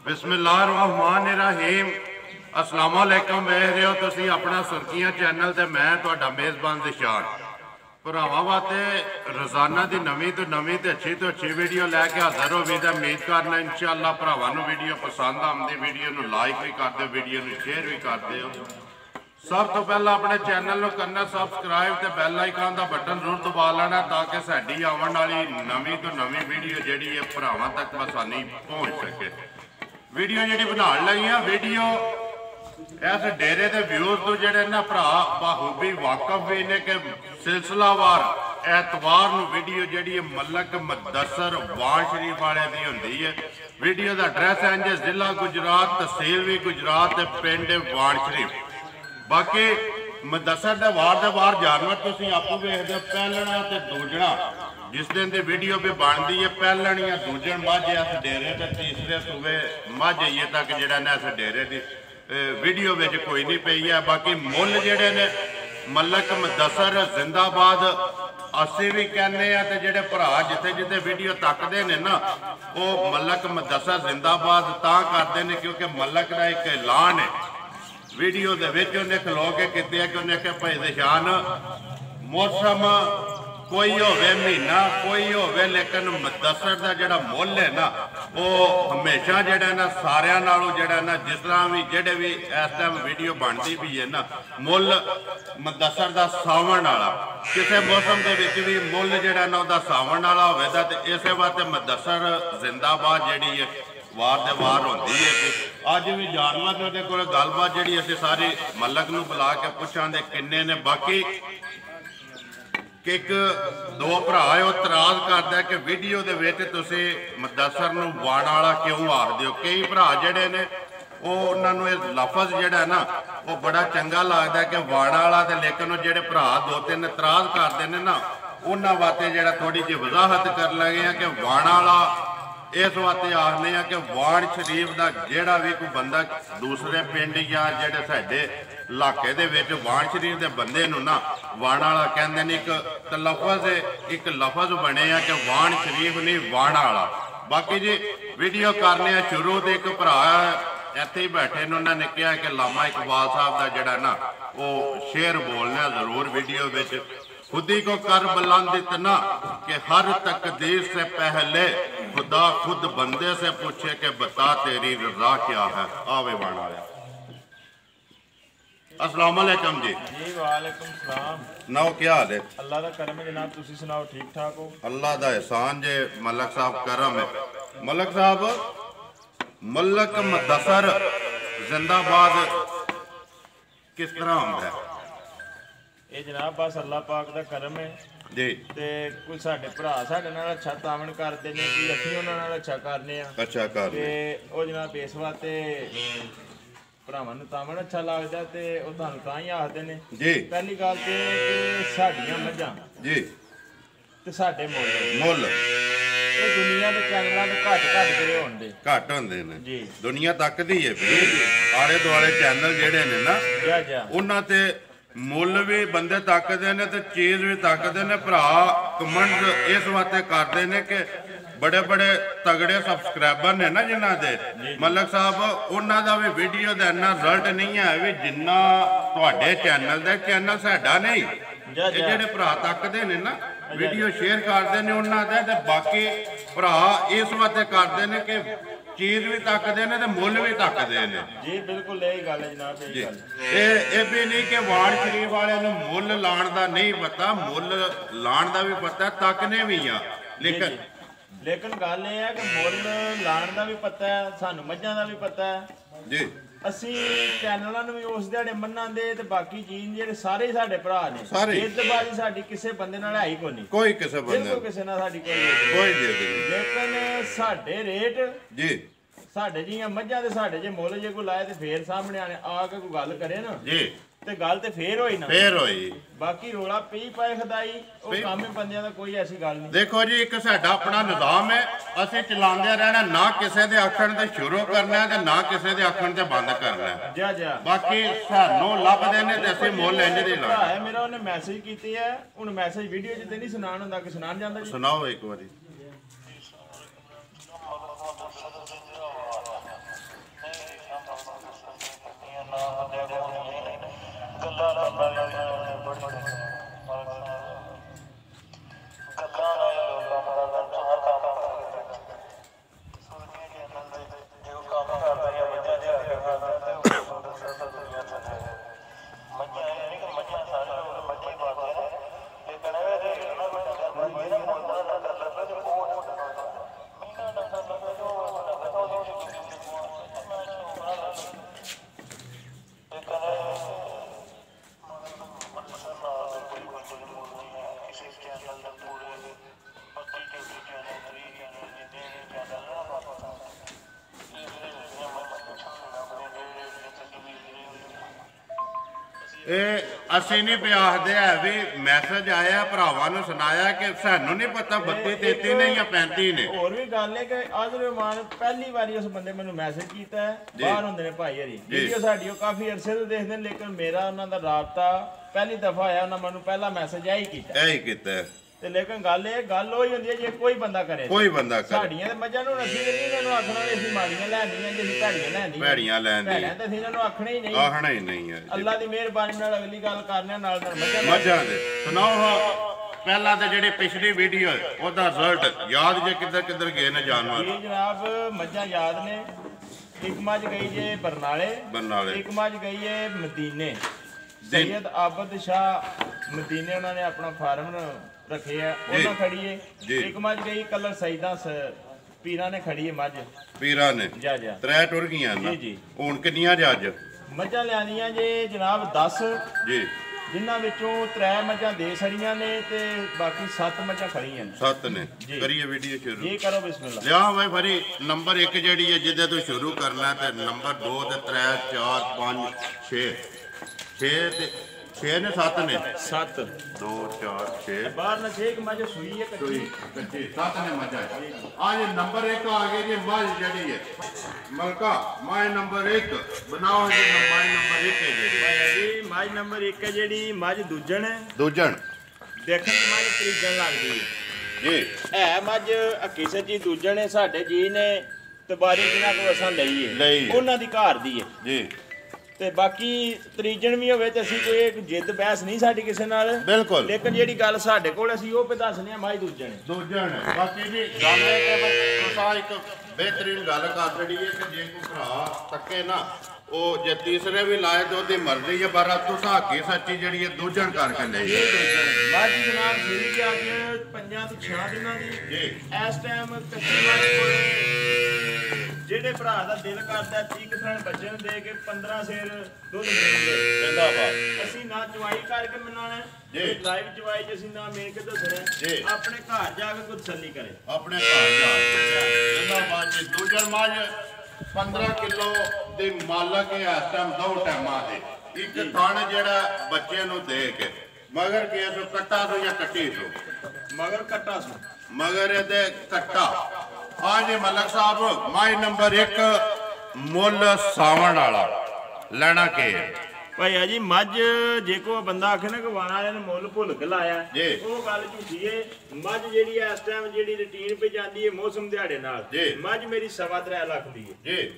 बिस्मिल्लाहिर्रहमानिर्रहीम। अस्सलाम वालेकुम। वेख रहे हो तुसी अपना सुर्खियां चैनल ते मैं तुहाडा मेज़बान दिशान भरावां वास्ते रोज़ाना की नवीं तो नवीं तो अच्छी वीडियो लैके हाज़र हो भी उम्मीद करना इंशाअल्लाह भरावां नूं वीडियो पसंद आउंदी वीडियो नूं लाइक भी कर दो वीडियो नूं शेयर भी कर दो। सब तो पहला अपने चैनल को करना सबसक्राइब तो बैल आइकन का बटन जरूर दबा लेना ताकि साडी आने वाली नवीं तो नवीं वीडियो जी है भरावां तक आसानी पहुँच सके। वीडियो जी बनाने लगी हाँ वीडियो इस डेरे के व्यूज़ तो जोड़े ना भरा बखूबी वाकफ भी ने कि सिलसिलावार एतवार नूं वीडियो जी मलक मुदस्सर वाण शरीफ वाले की होंगी है। वीडियो का एड्रैस है इंज जिला गुजरात तहसील भी गुजरात पिंड वाण शरीफ। बाकी मुदस्सर के वार जानवर तुम आपू वेखते हो पहलना तो दूजना जिस दिन की वीडियो भी बनती है पहलन या दूजन मझ इस डेरे के तीसरे सूबे मझ ये तक जोड़ा ना इस डेरे की वीडियो में कोई नहीं पई है। बाकी मुल जोड़े ने मलक मुदस्सर जिंदाबाद असी भी कहने तो जोड़े भरा जिथे जिथे वीडियो तकते हैं ना वो मलक मुदस्सर जिंदाबाद ता करते हैं क्योंकि मलक का एक ऐलान है वीडियो के उन्हें खलो के किए कि उन्हें कि भाई दिशान मौसम कोई होवे महीना कोई होवे लेकिन मुदस्सर का जोड़ा मुल है ना वो हमेशा जोड़ा ना सारिया नालों जोड़ा ना जिस तरह भी जेडे भी इस टाइम वीडियो बनती भी है ना मुल मुदस्सर का सावन वाला किसी मौसम के भी मुल जोड़ा ना वह सावन वाला होगा तो इस वास्ते मुदस्सर जिंदाबाद जी है वार दे वार होती है कि अज भी जानवर ने को गलबात जी असी सारी मलक नूं बुला के पूछा दे किन्ने ने। बाकी कि एक दो भरा वो तराज करता है कि वीडियो के विच तुसीं मुदस्सर नूं वाण वाला क्यों आखदे हो। कई भरा जिहड़े ने उन्होंने ये लफज जिहड़ा ना वो बड़ा चंगा लगता है कि वाण वाला ते लेकिन जिहड़े भरा दो तीन तराज करते हैं ना उन्होंने वास्ते जिहड़ा थोड़ी जी वजाहत कर लगे हैं कि वाण वाला इस वास्ते आखने हैं कि वाण शरीफ का जोड़ा भी कोई बंदा दूसरे पिंड या जोड़े साडे इलाके दे विच वाण शरीफ के बंदे नूं ना वाण वाला कहंदे ने एक लफज एक लफज बने हैं कि वाण शरीफ नहीं वाण वाला। बाकी जी वीडियो करने शुरू तो एक भरा इत्थे ही बैठे ने उन्होंने कहा कि लामा इकबाल साहब का जोड़ा ना वो शेर बोलना जरूर वीडियो विच खुदी को कर बुलंद इतना कि हर तकदीर से पहले खुदा खुद बंदे से पूछे कि बता तेरी रजा क्या है। आवे वाण वाले अस्सलाम वालेकुम जी। जी वालेकुम सलाम। नाओ क्या हाल है? अल्लाह दा करम है जनाब, तुसी सुनाओ ठीक ठाक हो? अल्लाह दा एहसान जे मलक साहब करम है। मलक साहब मलक मुदस्सर जिंदाबाद किस तरह होंदा है? ये जनाब बस अल्लाह पाक दा करम है जी ते कोई साडे भरा साडे नाल अच्छा तामन करते ने कि असीं उन्हां नाल अच्छा करने आ अच्छा कर ते ओ जनाब इस वास्ते भरावां नूं तामन अच्छा लगदा ते ओ तुहानूं तां ही आखदे ने। जी पहली गल ते कि साडियां मझां जी ते साडे मुल मुल ये दुनिया के चैनलों तो घट करे होंदे घट होंदे ने जी दुनिया तकदी है आले दुआले चैनल जेडे ने ना जा उन्हां ते मुल भी बंदे तकते हैं तो चीज़ भी तकते हैं। भरा कमेंट इस वास्ते करते हैं कि बड़े बड़े तगड़े सबसक्राइबर ने ना जिन्हों के मलक साहब उन्हों का भी वीडियो का इन्ना रिजल्ट नहीं है भी जिन्ना तुहाडे चैनल साडा नहीं ये जेडे भरा तकते हैं ना वीडियो शेयर करते हैं उन्होंने ते बाकी भरा इस वास्ते करते हैं कि चीज़ भी तकते हैं तो मुल भी तकते हैं। जी बिल्कुल यही गल है जनाब। जी ये भी नहीं कि वाण शरीफ वाले मुल लाण का नहीं पता मुल लाण का भी पता तकने भी आ लेकिन गल ये है कि मुल लाण का भी पता है सानू मझां का भी पता है जी असी चैनलों में भी उस दिहाड़े मन्नांदे ते बाकी चीज जेडे सारे ही साडे भरा ने सारे इज्जतबाजी साडी किसी बंदे नाल है ही कोनी कोई किसी बंदे किसी नाल साडी कोई लेकिन साडे रेट जी साडे जियां मझां ते साडे जे मुल जे कोई लाए ते फिर सामने आने आके कोई गल करे ना जी ते गल ते फिर होई ना फिर होई बाकी रोला पी पाए खदाई ਉਹ ਕੰਮ ਬੰਦਿਆਂ ਦਾ ਕੋਈ ਐਸੀ ਗੱਲ ਨਹੀਂ। देखो जी एक साडा अपना निजाम है ਅਸੀਂ ਚਲਾਉਂਦੇ ਰਹਿਣਾ ਨਾ ਕਿਸੇ ਦੇ ਆਖਣ ਤੇ ਸ਼ੁਰੂ ਕਰਨਾ ਤੇ ਨਾ ਕਿਸੇ ਦੇ ਆਖਣ ਤੇ ਬੰਦ ਕਰਨਾ ਜਾ ਬਾਕੀ ਸਾਨੂੰ ਲੱਭਦੇ ਨੇ ਤੇ ਅਸੀਂ ਮੁੱਲ ਇੰਜ ਦੇ ਲਾਣਾ ਹੈ। ਮੇਰਾ ਉਹਨੇ ਮੈਸੇਜ ਕੀਤੀ ਹੈ ਹੁਣ ਮੈਸੇਜ ਵੀਡੀਓ 'ਚ ਤੇ ਨਹੀਂ ਸੁਣਾਉਣ ਹੁੰਦਾ ਕਿ ਸੁਣਾਉਣ ਜਾਂਦਾ ਜੀ ਸੁਣਾਓ ਇੱਕ ਵਾਰੀ। ਇਹ ਅਸੀਂ ਨਹੀਂ ਪਿਆਖਦੇ ਹੈ ਵੀ ਮੈਸੇਜ ਆਇਆ ਭਰਾਵਾਂ ਨੂੰ ਸੁਣਾਇਆ ਕਿ ਸਾਨੂੰ ਨਹੀਂ ਪਤਾ 32 33 ਨੇ ਜਾਂ 35 ਨੇ। ਹੋਰ ਵੀ ਗੱਲ ਹੈ ਕਿ ਆਜ਼ਰਮਾਨ ਪਹਿਲੀ ਵਾਰੀ ਉਸ ਬੰਦੇ ਮੈਨੂੰ ਮੈਸੇਜ ਕੀਤਾ ਹੈ, ਬਾਹਰ ਹੁੰਦੇ ਨੇ ਭਾਈ ਹਰੀ ਵੀਡੀਓ ਸਾਡੀ ਉਹ ਕਾਫੀ ਅਰਸੇ ਤੋਂ ਦੇਖਦੇ ਨੇ, ਲੇਕਿਨ ਮੇਰਾ ਉਹਨਾਂ ਦਾ ਰਾਬਤਾ ਪਹਿਲੀ ਦਫਾ ਆਇਆ, ਉਹਨਾਂ ਮੈਨੂੰ ਪਹਿਲਾ ਮੈਸੇਜ ਇਹੀ ਕੀਤਾ ਤੇ ਲੇਕਿਨ ਗੱਲ ਉਹੀ ਹੁੰਦੀ ਹੈ ਜੇ ਕੋਈ ਬੰਦਾ ਕਰੇ ਸਾਡੀਆਂ ਤੇ ਮੱਝਾਂ ਨੂੰ ਅਸੀਂ ਨਹੀਂ ਇਹਨਾਂ ਨੂੰ ਆਖਣਾ ਵੀ ਅਸੀਂ ਮਾੜੀਆਂ ਲੈਣੀਆਂ ਜੇ ਅਸੀਂ ਭੈੜੀਆਂ ਲੈਣੀਆਂ ਤੇ ਅਸੀਂ ਇਹਨਾਂ ਨੂੰ ਆਖਣਾ ਹੀ ਨਹੀਂ ਅੱਲਾ ਦੀ ਮਿਹਰਬਾਨੀ ਨਾਲ ਅਗਲੀ ਗੱਲ ਕਰਨੇ ਨਾਲ ਮੱਝਾਂ ਦੇ ਸੁਣਾਓ। ਪਹਿਲਾਂ ਤੇ ਜਿਹੜੀ ਪਿਛਲੀ ਵੀਡੀਓ ਉਹਦਾ ਰਿਜ਼ਲਟ ਯਾਦ ਜੇ ਕਿੱਧਰ ਗਏ ਨੇ ਜਾਨਵਰ? ਜੀ ਜਨਾਬ ਮੱਝਾਂ ਯਾਦ ਨੇ। ਇੱਕ ਮੱਝ ਗਈ ਜੇ ਬਰਨਾਲੇ, ਇੱਕ ਮੱਝ ਗਈ ਹੈ ਮਦੀਨੇ, ਸੈयद ਆਬਦ ਸ਼ਾਹ ਮਦੀਨੇ ਉਹਨਾਂ ਨੇ ਆਪਣਾ ਫਾਰਮ ਰੱਖੇ ਆ, ਉਹਨਾਂ ਖੜੀ ਹੈ। ਇੱਕ ਮੱਝ ਗਈ ਕਲਰ ਸਈਦਾਂ ਪੀਰਾਂ ਨੇ ਖੜੀ ਹੈ, ਮੱਝ ਪੀਰਾਂ ਨੇ ਜਾ ਤਰੇ ਟੁਰ ਗਈਆਂ ਨਾ ਜੀ। ਹੁਣ ਕਿੰਨੀਆਂ ਜੱਜ ਮੱਝਾਂ ਲਿਆਂਦੀਆਂ ਜੇ ਜਨਾਬ 10 ਜੀ, ਜਿਨ੍ਹਾਂ ਵਿੱਚੋਂ 3 ਮੱਝਾਂ ਦੇ ਛੜੀਆਂ ਨੇ ਤੇ ਬਾਕੀ 7 ਮੱਝਾਂ ਖੜੀਆਂ ਨੇ। 7 ਨੇ। ਕਰੀਏ ਵੀਡੀਓ ਸ਼ੁਰੂ ਜੀ, ਕਰੋ ਬਿਸਮਿਲ੍ਲਾ। ਲਿਆ ਭਾਈ ਫਰੀ ਨੰਬਰ 1 ਜਿਹੜੀ ਹੈ ਜਿਹਦੇ ਤੋਂ ਸ਼ੁਰੂ ਕਰਨਾ ਤੇ ਨੰਬਰ 2 ਤੇ 3 4 5 6 ਤੇ 6 ਨੇ 7 ਨੇ 7 2 4 6 ਬਾਹਰ ਨਾ 6 ਮੱਝ ਸੂਈ ਹੈ ਕੱਚੀ 7 ਨੇ ਮੱਝਾਂ। ਅੱਜ ਨੰਬਰ 1 ਆ ਗਈ ਜੀ ਮੱਝ ਜਿਹੜੀ ਹੈ ਮਲਕਾ ਮਾਈ ਨੰਬਰ 1 ਬਣਾਓ ਜੀ। ਮਾਈ ਨੰਬਰ 1 ਹੈ ਜੀ ਮੱਝ ਨੰਬਰ 1 ਹੈ ਜਿਹੜੀ ਮੱਝ ਦੂਜਣ ਦੇਖਣ ਚ ਮੱਝ ਤਰੀਜਣ ਲੱਗਦੀ ਹੈ ਜੀ। ਹੈ ਮੱਝ ਹਕੀਕਤ ਜੀ ਦੂਜਣ ਹੈ, ਸਾਡੇ ਜੀ ਨੇ ਤਬਾਰੀ ਜਿਹਨਾਂ ਕੋਲ ਅਸਾਂ ਲਈ ਉਹਨਾਂ ਦੀ ਘਰ ਦੀ ਹੈ ਜੀ। ਤੇ ਬਾਕੀ ਤਰੀਜਣ ਵੀ ਹੋਵੇ ਤੇ ਅਸੀਂ ਕੋਈ ਜਿੱਦ ਬਹਿਸ ਨਹੀਂ ਸਾਡੀ ਕਿਸੇ ਨਾਲ ਬਿਲਕੁਲ, ਲੇਕਿਨ ਜਿਹੜੀ ਗੱਲ ਸਾਡੇ ਕੋਲ ਅਸੀਂ ਉਹ ਪੇ ਦੱਸਨੇ ਆ ਮਾਈ ਦੂਜਣ ਬਾਕੀ ਜੀ ਗੱਲ ਹੈ ਕਿ ਤੁਸੀਂ ਇੱਕ ਬਿਹਤਰੀਨ ਗੱਲ ਕਰ ਜਿਹੜੀ ਹੈ ਕਿ ਜੇ ਕੋਈ ਭਰਾ ਤੱਕੇ ਨਾ ਉਹ ਜੇ ਤੀਸਰੇ ਵੀ ਲਾਏ ਤੇ ਉਹਦੀ ਮਰਜ਼ੀ ਹੈ, ਪਰ ਤੁਸੀਂ ਹਾਕੀ ਸੱਚੀ ਜਿਹੜੀ ਹੈ ਦੂਜਣ ਕਰਕੇ ਲਈ ਬਾਕੀ ਜਨਾਬ ਸਹੀ ਕਿ ਅੱਜ 5 ਤੋਂ 6 ਦਿਨਾਂ ਦੀ ਜੀ ਇਸ ਟਾਈਮ ਕਸਟਮਰ ਕੋਲ ਜਿਹੜੇ ਭਰਾ ਦਾ ਦਿਲ ਕਰਦਾ 30 ਥਣ ਬੱਚੇ ਨੂੰ ਦੇ ਕੇ 15 ਸੇਰ ਦੁੱਧ ਦੇਣਗੇ ਜਿੰਦਾਬਾਦ। ਅਸੀਂ ਨਾ ਚਵਾਈ ਕਰਕੇ ਮਨਾਣਾ ਜੀ, ਲਾਈਵ ਚਵਾਈ ਚ ਅਸੀਂ ਨਾ ਮੇਨ ਕੇ ਦੱਸਣਾ, ਆਪਣੇ ਘਰ ਜਾ ਕੇ ਕੋਈ ਤਸੱਲੀ ਕਰੇ, ਆਪਣੇ ਘਰ ਜਾ ਕੇ ਜਿੰਦਾਬਾਦ ਜੀ। ਦੂਜਾ ਮੱਝ 15 ਕਿਲੋ ਦੇ ਮਾਲਕ ਹੈ ਇਸ ਟਾਈਮ 2 ਟਾਈਮਾਂ ਦੇ। ਇੱਕ ਥਣ ਜਿਹੜਾ ਬੱਚੇ ਨੂੰ ਦੇ ਕੇ ਮਗਰ ਕੀ ਸੋ ਕੱਟਾ ਸੋ ਜਾਂ ਕੱਟੀ ਸੋ ਮਗਰ ਕੱਟਾ ਸੋ ਮਗਰ ਇਹਦੇ ਕੱਟਾ। ਹਾਂ ਜੀ ਮਲਕ ਸਾਹਿਬ ਮਾਈ ਨੰਬਰ 1 ਮੁੱਲ ਸਾਵਣ ਵਾਲਾ ਲੈਣਾ ਕੀ ਹੈ ਭਾਈ ਆ ਜੀ? ਮੱਝ ਜੇ ਕੋਈ ਬੰਦਾ ਆਖੇ ਨਾ ਕਿ ਵਾਣਾ ਵਾਲੇ ਨੇ ਮੁੱਲ ਭੁੱਲ ਕੇ ਲਾਇਆ ਉਹ ਗੱਲ ਝੂਠੀ ਏ। ਮੱਝ ਜਿਹੜੀ ਇਸ ਟਾਈਮ ਜਿਹੜੀ ਰੁਟੀਨ ਪੇ ਜਾਂਦੀ ਏ ਮੌਸਮ ਦਿਹਾੜੇ ਨਾਲ, ਮੱਝ ਮੇਰੀ 3.25 ਲੱਖ ਦੀ ਏ ਜੀ।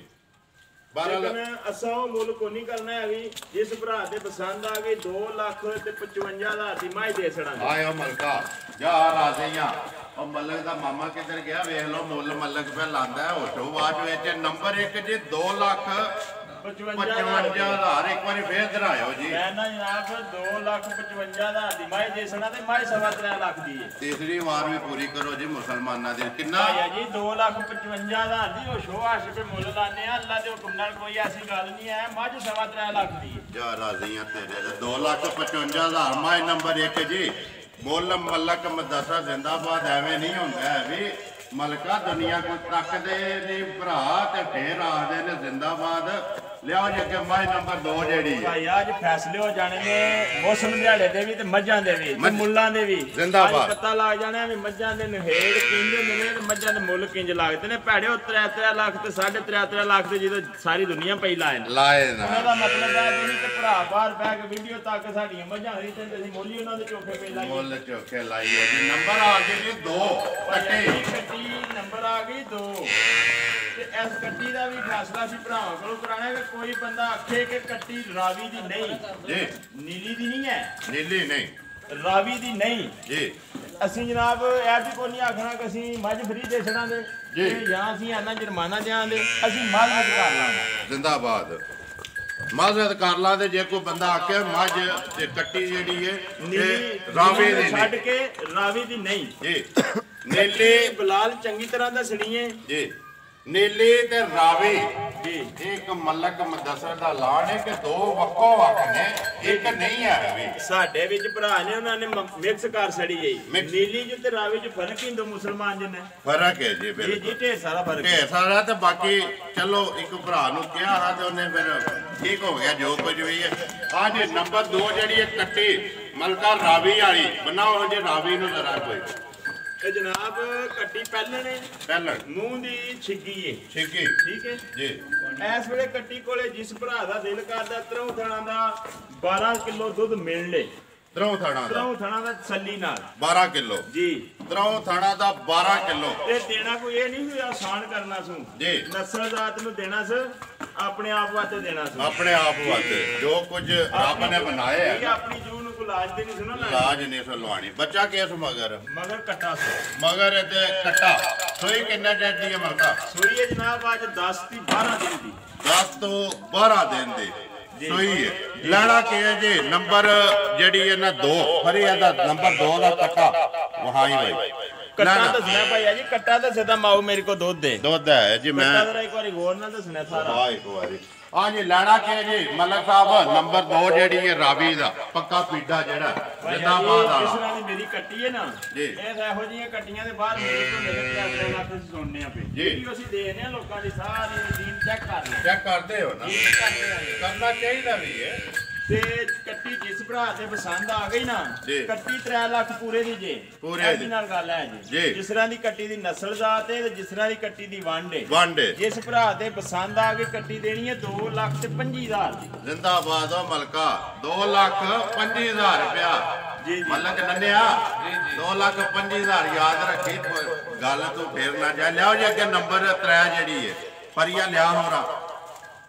ਲੇਕਿਨ ਅਸਾਂ ਉਹ ਮੁੱਲ ਕੋ ਨਹੀਂ ਕਰਨਾ ਹੈ ਵੀ ਜਿਸ ਭਰਾ ਦੇ ਪਸੰਦ ਆ ਗਈ 2,55,000 ਦੀ ਮੱਝ ਦੇ ਛੜਾਂ। ਆਇਓ ਮਲਕਾ ਜਾ ਰਾਜ਼ੀਆਂ। ਉਹ ਮਲਕ ਦਾ ਮਾਮਾ ਕਿੱਧਰ ਗਿਆ ਵੇਖ ਲਓ, ਮੁੱਲ ਮਲਕ ਪੇ ਲਾਂਦਾ ਹੋਟੋ ਬਾਜ ਵਿੱਚ ਨੰਬਰ 1 ਜੀ 2,55,000। ਇੱਕ ਵਾਰੀ ਫੇਰ ਦਰਾਇਓ ਜੀ। ਮੈਂ ਨਾ ਜਨਾਬ 2,55,000 ਦੀ ਮੱਝ ਦੇ ਛੜਾਂ ਤੇ ਮੱਝ 3.25 ਲੱਖ ਦੀ ਹੈ। ਤੀਸਰੀ ਵਾਰ ਵੀ ਪੂਰੀ ਕਰੋ ਜੀ ਮੁਸਲਮਾਨਾਂ ਦੇ। ਕਿੰਨਾ ਹੈ ਜੀ? 2,55,000 ਦੀ ਉਹ ਸ਼ੋਅ ਆਸ਼ਕ ਤੇ ਮੁੱਲ ਲਾਣੇ ਆ। ਅੱਲਾ ਦੇ ਹੁਕਮ ਨਾਲ ਕੋਈ ਐਸੀ ਗੱਲ ਨਹੀਂ ਹੈ। ਮੱਝ 3.25 ਲੱਖ ਦੀ ਹੈ। ਜਾ ਰਾਜ਼ੀਆਂ ਤੇਰੇ 2,55,000 ਮੱਝ ਨੰਬਰ 1 ਜੀ। ਮੁੱਲ ਮਲਕ ਮਦਰਸਾ ਜ਼ਿੰਦਾਬਾਦ। ਐਵੇਂ ਨਹੀਂ ਹੁੰਦਾ ਵੀ ਮਲਕਾ ਦੁਨੀਆ ਕੋਈ ਤੱਕਦੇ ਨਹੀਂ ਭਰਾ ਤੇ ਫੇਰ ਆਖਦੇ ਨੇ ਜ਼ਿੰਦਾਬਾਦ। ਲਿਆਓ ਜੀ ਅੱਗੇ ਮੱਝ ਨੰਬਰ 2 ਜਿਹੜੀ ਭਾਈ ਅੱਜ ਫੈਸਲੇ ਹੋ ਜਾਣੇ ਨੇ ਮੌਸਮ ਦਿਹਾੜੇ ਦੇ ਵੀ ਤੇ ਮੱਝਾਂ ਦੇ ਵੀ ਤੇ ਮੁੱਲਾਂ ਦੇ ਵੀ ਜ਼ਿੰਦਾਬਾਦ। ਪਤਾ ਲੱਗ ਜਾਣਾ ਵੀ ਮੱਝਾਂ ਦੇ ਨਹੇੜ ਕਿੰਜ ਹੁੰਦੇ ਨੇ ਤੇ ਮੱਝਾਂ ਦੇ ਮੁੱਲ ਕਿੰਜ ਲੱਗਦੇ ਨੇ। ਭੈੜੇ ਉਹ 3 ਲੱਖ ਤੇ 3.5 ਲੱਖ ਤੇ ਜਦੋਂ ਸਾਰੀ ਦੁਨੀਆ ਪਈ ਲਾਏ ਨਾ ਉਹਨਾਂ ਦਾ ਮਤਲਬ ਹੈ ਨਹੀਂ ਕਿ ਭਰਾ ਬਾਹਰ ਬਹਿ ਕੇ ਵੀਡੀਓ ਤੱਕ ਸਾਡੀਆਂ ਮੱਝਾਂ ਹੋਈ ਤੇ ਅਸੀਂ ਮੋਲੀ ਉਹਨਾਂ ਦੇ ਚੋਖੇ ਪੇ ਲਾਈਏ। ਮੁੱਲ ਚੋਖੇ ਲਾਈਏ ਜੀ। ਨੰਬਰ ਆ ਗਏ ਜੀ 2 ਕੱਟੀ ਨੰਬਰ ਆ ਗਈ 2 ਤੇ ਇਸ ਕੱਟੀ ਦਾ ਵੀ ਫੈਸਲਾ ਸੀ ਭਰਾਵਾਂ ਕੋਲੋਂ ਕਰਾਣਾ ਕਿ ਕੋਈ ਬੰਦਾ ਆਖੇ ਕਿ ਕੱਟੀ ਰਾਵੀ ਦੀ ਨਹੀਂ ਜੀ, ਨੀਲੀ ਦੀ ਨਹੀਂ ਹੈ, ਨੀਲੀ ਨਹੀਂ ਰਾਵੀ ਦੀ ਨਹੀਂ ਜੀ। ਅਸੀਂ ਜਨਾਬ ਇਹ ਵੀ ਕੋਈ ਨਹੀਂ ਆਖਣਾ ਕਿ ਅਸੀਂ ਮੱਝ ਫਰੀ ਦੇ ਛੜਾਂਗੇ ਜੀ ਜਾਂ ਅਸੀਂ ਆਨਾ ਜੁਰਮਾਨਾ ਦਿਆਂਗੇ। ਅਸੀਂ ਮਾਜ਼ਰਤ ਕਰ ਲਾਂਗੇ ਜ਼ਿੰਦਾਬਾਦ। ਮਾਜ਼ਰਤ ਕਰ ਲਾਂਗੇ ਜੇ ਕੋਈ ਬੰਦਾ ਆਖੇ ਮੱਝ ਤੇ ਕੱਟੀ ਜਿਹੜੀ ਹੈ ਰਾਵੀ ਦੀ ਛੱਡ ਕੇ ਰਾਵੀ ਦੀ ਨਹੀਂ ਜੀ। ਨੀਲੀ ਬਲਾਲ ਚੰਗੀ ਤਰ੍ਹਾਂ ਦਾ ਸਣੀਏ ਜੀ। ਨੀਲੀ ਤੇ ਰਾਵੀ ਇੱਕ ਮਲਕ ਮਦਸਰ ਦਾ ਲਾਣ ਹੈ ਕਿ ਦੋ ਵੱਖੋ ਵੱਖ ਨੇ, ਇੱਕ ਨਹੀਂ ਹੈ ਵੀ। ਸਾਡੇ ਵਿੱਚ ਭਰਾ ਨੇ ਉਹਨਾਂ ਨੇ ਮਿਕਸ ਕਰ ਛੜੀ ਗਈ। ਨੀਲੀ ਜੀ ਤੇ ਰਾਵੀ ਚ ਫਰਕ ਹਿੰਦੂ ਮੁਸਲਮਾਨ ਜੀ ਨੇ ਫਰਕ ਹੈ ਜੀ। ਜੀ ਜੀ ਢੇਰ ਸਾਰਾ ਫਰਕ ਢੇਰ ਸਾਰਾ। ਤੇ ਬਾਕੀ ਚਲੋ ਇੱਕ ਭਰਾ ਨੂੰ ਕਿਹਾ ਹਾਂ ਤੇ ਉਹਨੇ ਫਿਰ ਠੀਕ ਹੋ ਗਿਆ ਜੋ ਕੁਝ ਵੀ ਹੈ। ਆ ਜੀ ਨੰਬਰ 2 ਜਿਹੜੀ ਹੈ ਕੱਟੀ ਮਲਕਾ ਰਾਵੀ ਵਾਲੀ, ਬਣਾਓ ਜੇ ਰਾਵੀ ਨੂੰ ਜ਼ਰਾ ਕੋਈ। ਇਹ ਜਨਾਬ ਕੱਟੀ ਪਹਿਲਣ ਮੂੰਹ ਦੀ ਛਿੱਗੀ ਏ। ਛਿੱਗੀ ਠੀਕ ਹੈ ਜੀ। ਇਸ ਵੇਲੇ ਕੱਟੀ ਕੋਲੇ ਜਿਸ ਭਰਾ ਦਾ ਦਿਲ ਕਰਦਾ ਤਰੋਂ ਥਣਾ ਦਾ 12 ਕਿਲੋ ਦੁੱਧ ਮਿਲ ਲੇ। ਤਰੋਂ ਥਣਾ ਦਾ ਤਸੱਲੀ ਨਾਲ 12 ਕਿਲੋ ਜੀ। ਤਰੋਂ ਥਣਾ ਦਾ 12 ਕਿਲੋ। ਇਹ ਦੇਣਾ ਕੋਈ ਇਹ ਨਹੀਂ ਹੋਇਆ ਆਸਾਨ ਕਰਨਾ ਸੂ ਜੀ। ਨਸਲ ਜ਼ਾਤ ਨੂੰ ਦੇਣਾ ਸ ਆਪਣੇ ਆਪ ਵਾਸਤੇ ਦੇਣਾ ਸੂ। ਆਪਣੇ ਆਪ ਵਾਸਤੇ ਜੋ ਕੁਝ ਰੱਬ ਨੇ ਬਣਾਇਆ ਹੈ। ਇਹ ਆਪਣੀ ਜੂਨ ਨੂੰ ਕੋਈ ਲਾਜ ਦੇ ਨਹੀਂ ਸੁਣਾ ਨਾ। ਲਾਜ ਨਹੀਂ ਸੋ ਲਵਾਣੀ। ਬੱਚਾ ਕਿਸ ਮਗਰ ਕੱਟਾ ਮਗਰ ਤੇ ਕੱਟਾ। ਸੋਈ ਕਿੰਨਾ ਟੈਟ ਦੀ ਹੈ ਮਲਕਾ? ਸੋਈ ਹੈ ਜਨਾਬ ਅੱਜ 10 ਦੀ 12 ਦਿਨ ਦੀ। 10 ਤੋਂ 12 ਦਿਨ ਦੀ ਸੋਈ ਹੈ। ਲੈਣਾ ਕੀ ਹੈ ਜੀ? ਨੰਬਰ ਜਿਹੜੀ ਹੈ ਨਾ 2 ਫਰੀ ਇਹਦਾ ਨੰਬਰ 2 ਦਾ ਕੱਟਾ ਵਹਾਈ ਭਾਈ। ਕੱਟਾ ਦੱਸਣਾ ਭਾਈ ਜੀ। ਕੱਟਾ ਤਾਂ ਸਿੱਧਾ ਮਾਉ ਮੇਰੇ ਕੋ ਦੁੱਧ ਹੈ ਜੀ। ਮੈਂ ਕੱਟਾ ਇੱਕ ਵਾਰੀ ਹੋਰ ਨਾਲ ਦੱਸਣਾ ਸਾਰਾ। ਇੱਕ ਵਾਰੀ ਹਾਂ ਜੀ। ਲੈਣਾ ਕੀ ਜੀ ਮਲਕ ਸਾਹਿਬ? ਨੰਬਰ 2 ਜਿਹੜੀ ਹੈ ਰਾਵੀ ਦਾ ਪੱਕਾ ਪੀਡਾ ਜਿਹੜਾ ਜਿੰਦਾਬਾਦ ਵਾਲਾ। ਜਿਸ ਤਰ੍ਹਾਂ ਦੀ ਮੇਰੀ ਕੱਟੀ ਹੈ ਨਾ ਇਹ ਇਹੋ ਜਿਹੀਆਂ ਕੱਟੀਆਂ ਦੇ ਬਾਅਦ ਮੇਰੇ ਕੋਲ ਮਿਲ ਕੇ ਆਪਣੇ ਨਾਲ ਤੁਸੀਂ ਸੁਣਨੇ ਆ ਪਏ ਜੀ। ਅਸੀਂ ਦੇਖਦੇ ਆ ਲੋਕਾਂ ਦੀ ਸਾਰੀ ਰੂਟੀਨ ਚੈੱਕ ਕਰਦੇ ਹੋ ਨਾ। ਕਰਨਾ ਚਾਹੀਦਾ ਵੀ ਹੈ। ਤੇ ਕੱਟੀ ਜਿਸ ਭਰਾ ਤੇ ਪਸੰਦ ਆ ਗਈ ਨਾ ਕੱਟੀ 3 ਲੱਖ ਪੂਰੇ ਦੀ ਜੇ। ਇਹਦੀ ਨਾਲ ਗੱਲ ਹੈ ਜੀ। ਜਿਸ ਤਰ੍ਹਾਂ ਦੀ ਕੱਟੀ ਦੀ ਨਸਲ ਜ਼ਾਤ ਹੈ ਤੇ ਜਿਸ ਤਰ੍ਹਾਂ ਦੀ ਕੱਟੀ ਦੀ ਵੰਡ ਹੈ। ਜਿਸ ਭਰਾ ਤੇ ਪਸੰਦ ਆ ਗਈ ਕੱਟੀ ਦੇਣੀ ਹੈ 2,25,000 ਦੀ। ਜ਼ਿੰਦਾਬਾਦ ਹੋ ਮਲਕਾ। 2,25,000 ਰੁਪਇਆ ਜੀ। ਮਲਕ ਨੰਨਿਆ 2,25,000 ਯਾਦ ਰੱਖੀ ਗੱਲ ਤੂੰ ਫੇਰ ਨਾ ਜਾ। ਲਿਆਓ ਜੀ ਅੱਗੇ ਨੰਬਰ 3 ਜਿਹੜੀ ਹੈ ਪਰੀਆ ਲਿਆ ਹੋਰਾ।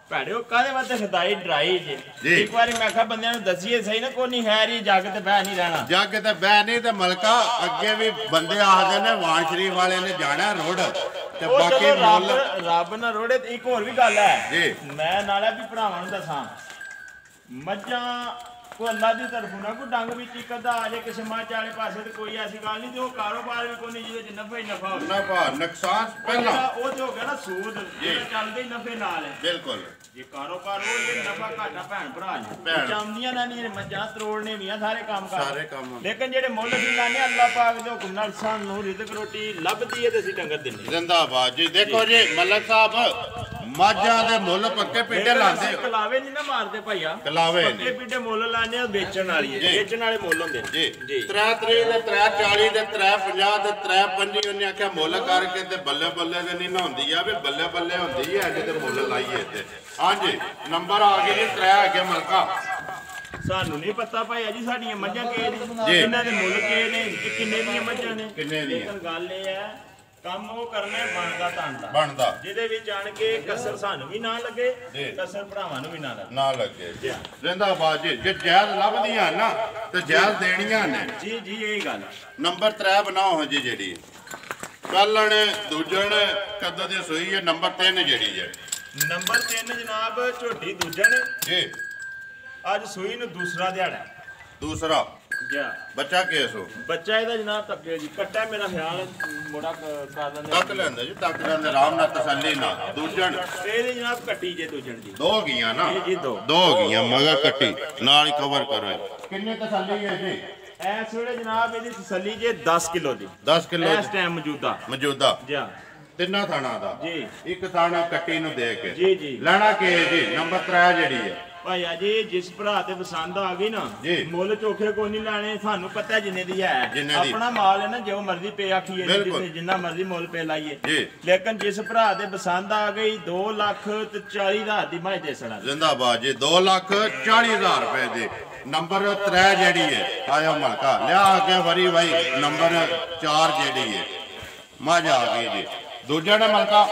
ਭੈੜਿਓ ਕਾਹਦੇ ਵਾਸਤੇ ਖਦਾਈ ਡਰਾਈ ਜੇ। ਇੱਕ ਵਾਰੀ ਮੈਂ ਕਿਹਾ ਬੰਦਿਆਂ ਨੂੰ ਦਸੀਏ ਸਹੀ ਨਾ ਕੋਈ ਨਹੀਂ ਹੈ ਰੀ ਜੱਗ ਤੇ ਬਹਿ ਨਹੀਂ ਰਹਿਣਾ। ਜੱਗ ਤੇ ਬਹਿ ਨਹੀਂ ਤੇ ਮਲਕਾ ਅੱਗੇ ਵੀ ਬੰਦੇ ਆਖਦੇ ਨੇ ਵਾਣ ਸ਼ਰੀਫ ਵਾਲੇ ਨੇ ਜਾਣਾ ਰੋਡ ਤੇ ਬਾਕੀ ਰੱਬ ਨਾਲ ਰੋੜੇ। ਤੇ ਇੱਕ ਹੋਰ ਵੀ ਗੱਲ ਹੈ ਮੈਂ ਨਾਲੇ ਵੀ ਭਰਾਵਾਂ ਨੂੰ ਦੱਸਾਂ ਮੱਝਾਂ ਕੋਈ ਅੱਲਾ ਦੀ ਤਰਫੋਂ ਨਾ ਕੋਈ ਡੰਗ ਵਿੱਚ ਇੱਕ ਅੱਧਾ ਆ ਜੇ ਕਿਸੇ ਮੱਝ ਵਾਲੇ ਪਾਸੇ ਤੇ ਕੋਈ ਐਸੀ ਗੱਲ ਨਹੀਂ। ਤੇ ਉਹ ਕਾਰੋਬਾਰ ਵੀ ਕੋਈ ਨਹੀਂ ਜਿਹਦੇ ਚ ਨਫਾ ਹੀ ਨਫਾ ਹੋਵੇ। ਨਫਾ ਨੁਕਸਾਨ ਪਹਿਲਾਂ ਉਹ ਤੇ ਹੋ ਗਿਆ ਨਾ ਸੂਦ ਜਿਹੜਾ ਚੱਲਦੇ ਹੀ ਨਫੇ ਨਾਲ ਹੈ। ਬਿਲਕੁਲ ਜੇ ਕਾਰੋਬਾਰ ਉਹ ਜੇ ਨਫਾ ਘਾਟਾ ਭੈਣ ਭਰਾ ਨੇ ਚਾਉਂਦੀਆਂ ਨਾ ਨਹੀਂ ਮੱਝਾਂ ਤਰੋੜਨੇ ਵੀ ਆ ਸਾਰੇ ਕੰਮ ਲੇਕਿਨ ਜਿਹੜੇ ਮੁੱਲ ਅਸੀਂ ਲਾਣੇ ਅੱਲਾਹ ਪਾਕ ਦੇ ਹੁਕਮ ਨਾਲ ਸਾਨੂੰ ਰਿਜ਼ਕ ਰੋਟੀ ਲੱਭਦੀ ਹੈ ਤੇ ਅਸੀਂ ਡੰਗਰ ਦਿੰਦੇ। ਜ਼ਿੰਦਾਬਾਦ ਜੀ। ਦੇਖੋ ਜੀ ਮਲਕ ਸਾਹਿਬ ਮਾਝਾਂ ਦੇ ਮੁੱਲ ਪੱਕੇ ਪੀਡੇ ਲਾਉਂਦੇ। ਕਲਾਵੇ ਨਹੀਂ ਨਾ ਮਾਰਦੇ ਭਾਈਆ। ਕਲਾਵੇ ਪੱਕੇ ਪੀਡੇ ਮੁੱਲ ਲਾਣੇ ਆ ਵੇਚਣ ਵਾਲੀ ਹੈ। ਵੇਚਣ ਵਾਲੇ ਮੁੱਲ ਹੁੰਦੇ ਜੀ। 3.30 ਦੇ 3.40 ਦੇ 3.50 ਦੇ 3.25 ਉਹਨੇ ਆਖਿਆ ਮੁੱਲ ਕਰਕੇ ਤੇ ਬੱਲੇ ਬੱਲੇ ਦੇ ਨਹੀਂ ਨਾ ਹੁੰਦੀ ਆ ਵੀ ਬੱਲੇ ਬੱਲੇ ਹੁੰਦੀ ਹੈ ਜਿਹਦੇ ਮੁੱਲ ਲਾਈਏ ਤੇ। ਹਾਂਜੀ ਨੰਬਰ ਆ ਗਏ ਜੀ 3 ਆ ਗਿਆ ਮਲਕਾ। ਸਾਨੂੰ ਨਹੀਂ ਪਤਾ ਭਾਈ ਜੀ ਸਾਡੀਆਂ ਮੱਝਾਂ ਕਿਹੇ ਨੇ ਇਹਨਾਂ ਦੇ ਮੁੱਲ ਕਿਹੇ ਨੇ ਕਿੰਨੇ ਦੀਆਂ ਮੱਝਾਂ ਨੇ ਕਿੰਨੇ ਦੀਆਂ। ਗੱਲ ਇਹ ਹੈ ਕੰਮ ਉਹ ਕਰਨਾ ਬਣਦਾ ਬਣਦਾ ਜਿਹਦੇ ਵਿੱਚ ਆਣ ਕੇ ਕਸਰ ਸਾਨੂੰ ਵੀ ਨਾ ਲੱਗੇ ਕਸਰ ਭਰਾਵਾਂ ਨੂੰ ਵੀ ਨਾ ਲੱਗੇ। ਜ਼ਿੰਦਾਬਾਦ ਜੀ। ਜੇ ਜਾਇਜ਼ ਲੱਭਦੀਆਂ ਨਾ ਤੇ ਜਾਇਜ਼ ਦੇਣੀਆਂ ਨੇ। ਜੀ ਜੀ ਇਹ ਗੱਲ। ਨੰਬਰ 3 ਬਣਾਓ ਜੀ ਜਿਹੜੀ ਪਹਿਲਣ ਦੂਜਣ ਕਦੋਂ ਦੀ ਸੋਈ ਹੈ। ਨੰਬਰ 3 ਜਿਹੜੀ ਹੈ। ਨੰਬਰ 3 ਜਨਾਬ ਝੋਟੀ ਦੂਜਣ ਜੀ। ਅੱਜ ਸੂਈ ਨੂੰ ਦੂਸਰਾ ਦਿਹਾੜਾ। ਦੂਸਰਾ ਬੱਚਾ ਕੇਸ ਹੋ। ਬੱਚਾ ਇਹਦਾ ਜਨਾਬ ਤੱਕਿਓ ਜੀ ਕੱਟਾ ਮੇਰਾ ਖਿਆਲ ਮੋੜਾ ਕਰ ਲੈਂਦੇ ਤੱਕ ਲੈਂਦੇ ਜੀ। ਤੱਕ ਲੈਂਦੇ ਆਰਾਮ ਨਾਲ ਤਸੱਲੀ ਨਾਲ। ਦੂਜਣ ਇਹਦੀ ਜਨਾਬ ਕੱਟੀ ਜੇ ਦੂਜਣ ਦੀ 2 ਗਈਆਂ ਨਾ ਜੀ। 2 ਗਈਆਂ ਮਗਰ ਕੱਟੀ ਨਾਲ ਹੀ ਕਵਰ ਕਰੋ। ਕਿੰਨੇ ਤਸੱਲੀ ਹੈ ਜੀ ਇਸ ਵੇਲੇ ਜਨਾਬ? ਇਹਦੀ ਤਸੱਲੀ ਜੇ 10 ਕਿਲੋ ਦੀ। 10 ਕਿਲੋ ਇਸ ਟਾਈਮ ਮੌਜੂਦਾ ਜੀ। ਤਿੰਨਾਂ ਥਾਣਾ ਦਾ ਜੀ। ਇੱਕ ਥਾਣਾ ਕੱਟੀ ਨੂੰ ਦੇ ਕੇ ਜੀ ਲੈਣਾ ਕੀ ਹੈ ਜੀ? ਨੰਬਰ 3 ਜਿਹੜੀ ਹੈ ਭਾਈਆ ਜੀ ਜਿਸ ਭਰਾ ਤੇ ਪਸੰਦ ਆ ਗਈ ਨਾ ਮੁੱਲ ਚੋਖੇ ਕੋਈ ਨਹੀਂ ਲੈਣੇ। ਸਾਨੂੰ ਪਤਾ ਜਿੰਨੇ ਦੀ ਹੈ ਆਪਣਾ ਮਾਲ ਹੈ ਨਾ ਜੋ ਮਰਜ਼ੀ ਪੇ ਆਖੀਏ ਜਿੰਨਾ ਮਰਜ਼ੀ ਮੁੱਲ ਪੇ ਲਾਈਏ। ਲੇਕਿਨ ਜਿਸ ਭਰਾ ਤੇ ਪਸੰਦ ਆ ਗਈ 2,40,000 ਦੀ ਮੈਂ ਦੇ ਸਣਾ। ਜ਼ਿੰਦਾਬਾਦ ਜੀ। 2,40,000 ਰੁਪਏ ਦੀ। ਨੰਬਰ 3 ਜਿਹੜੀ ਹੈ ਆਇਆ ਮਲਕਾ ਲਿਆ ਕੇ ਵਰੀ ਭਾਈ। ਨੰਬਰ 4 ਜਿਹੜੀ ਹੈ ਮੱਝ ਆ ਗਈ ਜੀ। ਦੂਜਾ ਨੇ ਮਲਕਾ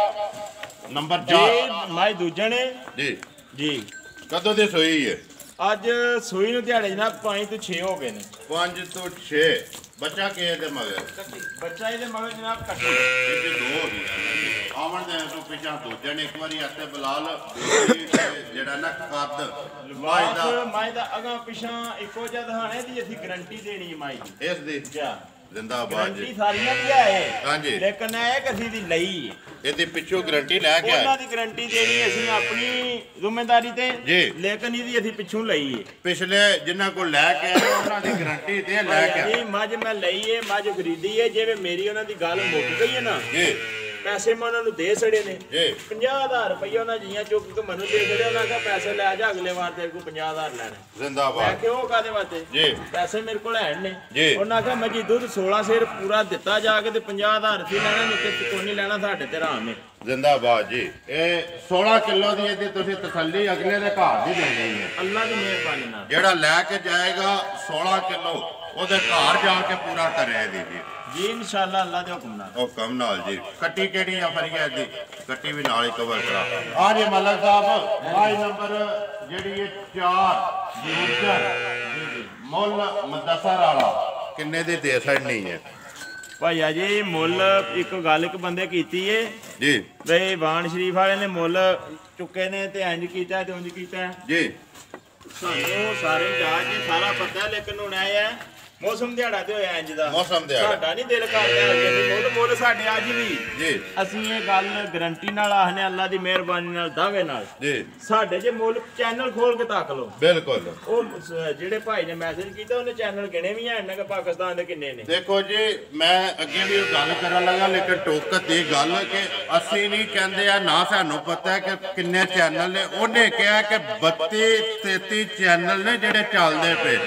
ਨੰਬਰ 4 ਮੈਂ ਦੂਜਾ ਨੇ ਜੀ। ਕਦੋਂ ਦੀ ਸੋਈ ਹੈ? ਅੱਜ ਸੂਈ ਨੂੰ ਦਿਹਾੜੇ ਜਨਾਬ 5 ਤੋਂ 6 ਹੋ ਗਏ ਨੇ। 5 ਤੋਂ 6 ਬੱਚਾ ਕਿਹਦੇ ਦੇ ਮਗਰ? ਬੱਚਾ ਇਹਦੇ ਮਗਰ ਜਨਾਬ ਕੱਟੀ। ਇਹ 2 ਹੋ ਗਈਆਂ। ਆਵਣ ਦੇ ਤੋਂ ਪਿੱਛਾ ਦੂਜੇ ਨੇ ਇੱਕ ਵਾਰੀ ਹੱਥੇ ਬਲਾਲ ਜਿਹੜਾ ਨਾ ਕੱਦ ਮਾਈ ਦਾ ਅਗਾ ਪਿਛਾ ਇੱਕੋ ਜਿਹਾ ਦਹਾਣੇ ਦੀ ਅਸੀਂ ਗਰੰਟੀ ਦੇਣੀ ਹੈ ਮਾਈ ਇਸ ਦੀ। जिंदाबाद जी सारियां दी है हां जी लेकिन है कि ਅਸੀਂ ਦੀ ਲਈ ਇਹਦੀ ਪਿੱਛੋਂ ਗਾਰੰਟੀ ਲੈ ਕੇ ਆਏ ਉਹਨਾਂ ਦੀ ਗਾਰੰਟੀ ਦੇਣੀ ਅਸੀਂ ਆਪਣੀ ਜ਼ਿੰਮੇਵਾਰੀ ਤੇ ਜੀ ਲੇਕਿਨ ਇਹਦੀ ਅਸੀਂ ਪਿੱਛੋਂ ਲਈ ਹੈ ਪਿਛਲੇ ਜਿਨ੍ਹਾਂ ਕੋਲ ਲੈ ਕੇ ਆਏ ਉਹਨਾਂ ਦੀ ਗਾਰੰਟੀ ਤੇ ਲੈ ਕੇ ਆਏ ਜੀ ਮੱਝ ਮੈਂ ਲਈ ਹੈ ਮੱਝ ਖਰੀਦੀ ਹੈ ਜਿਵੇਂ ਮੇਰੀ ਉਹਨਾਂ ਦੀ ਗੱਲ ਮੁੱਕ ਗਈ ਹੈ ਨਾ ਜੀ ਪੈਸੇ ਮੈਂ ਉਹਨਾਂ ਨੂੰ ਦੇ ਛੜੇ ਨੇ ਜੀ 50000 ਰੁਪਏ ਉਹਨਾਂ ਜੀਆਂ ਚੁੱਕ ਕੇ ਮੈਨੂੰ ਦੇ ਛੜੇ ਉਹਨਾਂ ਕਹਾ ਪੈਸੇ ਲੈ ਜਾ ਅਗਲੇ ਵਾਰ ਤੇਰੇ ਕੋਲ 50000 ਲੈਣੇ ਜ਼ਿੰਦਾਬਾਦ ਮੈਂ ਕਿਉਂ ਕਾਦੇ ਵਾਸਤੇ ਜੀ ਪੈਸੇ ਮੇਰੇ ਕੋਲ ਹੈ ਨੇ ਜੀ ਉਹਨਾਂ ਕਹਾ ਮੈਂ ਜੀ ਦੁੱਧ 16 ਸੇਰ ਪੂਰਾ ਦਿੱਤਾ ਜਾ ਕੇ ਤੇ 50000 ਰੁਪਏ ਲੈਣਾ ਨਹੀਂ ਤੇ ਕੋਈ ਨਹੀਂ ਲੈਣਾ ਸਾਡੇ ਤੇ ਰਾਮ ਨੇ ਜ਼ਿੰਦਾਬਾਦ ਜੀ ਇਹ 16 ਕਿਲੋ ਦੀ ਇਹਦੀ ਤੁਸੀਂ ਤਸੱਲੀ ਅਗਲੇ ਦੇ ਘਰ ਦੀ ਦੇਣੀ ਹੈ ਅੱਲਾ ਦੀ ਮਿਹਰਬਾਨੀ ਨਾਲ ਜਿਹੜਾ ਲੈ ਕੇ ਜਾਏਗਾ 16 ਕਿਲੋ ਉਹਦੇ ਘਰ ਜਾ ਕੇ ਪੂਰਾ ਕਰੇ ਦੀ ਜੀ ਇਨਸ਼ਾਅੱਲਾ ਅੱਲਾ ਦੇ ਹੁਕਮ ਨਾਲ ਜੀ ਕੱਟੀ ਕਿਹੜੀ ਆ ਫਰੀਆ ਦੀ ਕੱਟੀ ਵੀ ਨਾਲ ਹੀ ਕਵਰ ਕਰਾ ਆ ਜੀ ਮਲਕ ਸਾਹਿਬ ਆਈ ਨੰਬਰ ਜਿਹੜੀ ਇਹ 4 ਜੀ ਮੁੱਲ ਮੁਦੱਸਰ ਵਾਲਾ ਕਿੰਨੇ ਦੀ ਦੇ ਛੜਨੀ ਹੈ ਭਾਈਆ ਜੀ ਮੁੱਲ ਇੱਕ ਗੱਲ ਇੱਕ ਬੰਦੇ ਕੀਤੀ ਏ ਜੀ ਵੇ ਬਾਣ ਸ਼ਰੀਫ ਵਾਲੇ ਨੇ ਮੁੱਲ ਚੁੱਕੇ ਨੇ ਤੇ ਇੰਜ ਕੀਤਾ ਤੇ ਉਂਝ ਕੀਤਾ ਜੀ ਸਾਨੂੰ ਸਾਰੇ ਜਾ ਕੇ ਸਾਰਾ ਪਤਾ ਲੇਕਿਨ ਹੁਣ ਆਇਆ ਮੌਸਮ ਦਿਹਾੜਾ ਤੇ ਹੋਇਆ ਇੰਜ ਦਾ ਮੌਸਮ ਦਿਹਾੜਾ ਸਾਡਾ ਨਹੀਂ ਦਿਲ ਕਰਦਾ ਕਿ ਮੁੱਲ ਸਾਡੇ ਅੱਜ ਵੀ ਜੀ ਅਸੀਂ ਇਹ ਗੱਲ ਗਾਰੰਟੀ ਨਾਲ ਆਖਨੇ ਅੱਲਾ ਦੀ ਮਿਹਰਬਾਨੀ ਨਾਲ ਦਾਅਵੇ ਨਾਲ ਜੀ ਸਾਡੇ ਜੇ ਮੁੱਲ ਚੈਨਲ ਖੋਲ ਕੇ ਤੱਕ ਲਓ ਬਿਲਕੁਲ ਉਹ ਜਿਹੜੇ ਭਾਈ ਨੇ ਮੈਸੇਜ ਕੀਤਾ ਉਹਨੇ ਚੈਨਲ ਗਿਣੇ ਵੀ ਹਨ ਕਿ ਪਾਕਿਸਤਾਨ ਦੇ ਕਿੰਨੇ ਨੇ ਦੇਖੋ ਜੀ ਮੈਂ ਅੱਗੇ ਵੀ ਗੱਲ ਕਰਨ ਲੱਗਾ ਲੇਕਿਨ ਟੋਕਤ ਇਹ ਗੱਲ ਕਿ ਅਸੀਂ ਨਹੀਂ ਕਹਿੰਦੇ ਆ ਨਾ ਸਾਨੂੰ ਪਤਾ ਕਿ ਕਿੰਨੇ ਚੈਨਲ ਨੇ ਉਹਨੇ ਕਿਹਾ ਕਿ 32 33 ਚੈਨਲ ਨੇ ਜਿਹੜੇ ਚੱਲਦੇ ਪਏ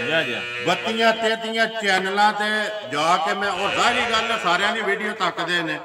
32 33 ਚੈਨਲਾਂ ਤੇ ਜਾ ਕੇ ਮੈਂ ਉਹ ਸਾਰੀ ਗੱਲ ਸਾਰਿਆਂ ਦੀ ਵੀਡੀਓ ਤੱਕਦੇ ਨੇ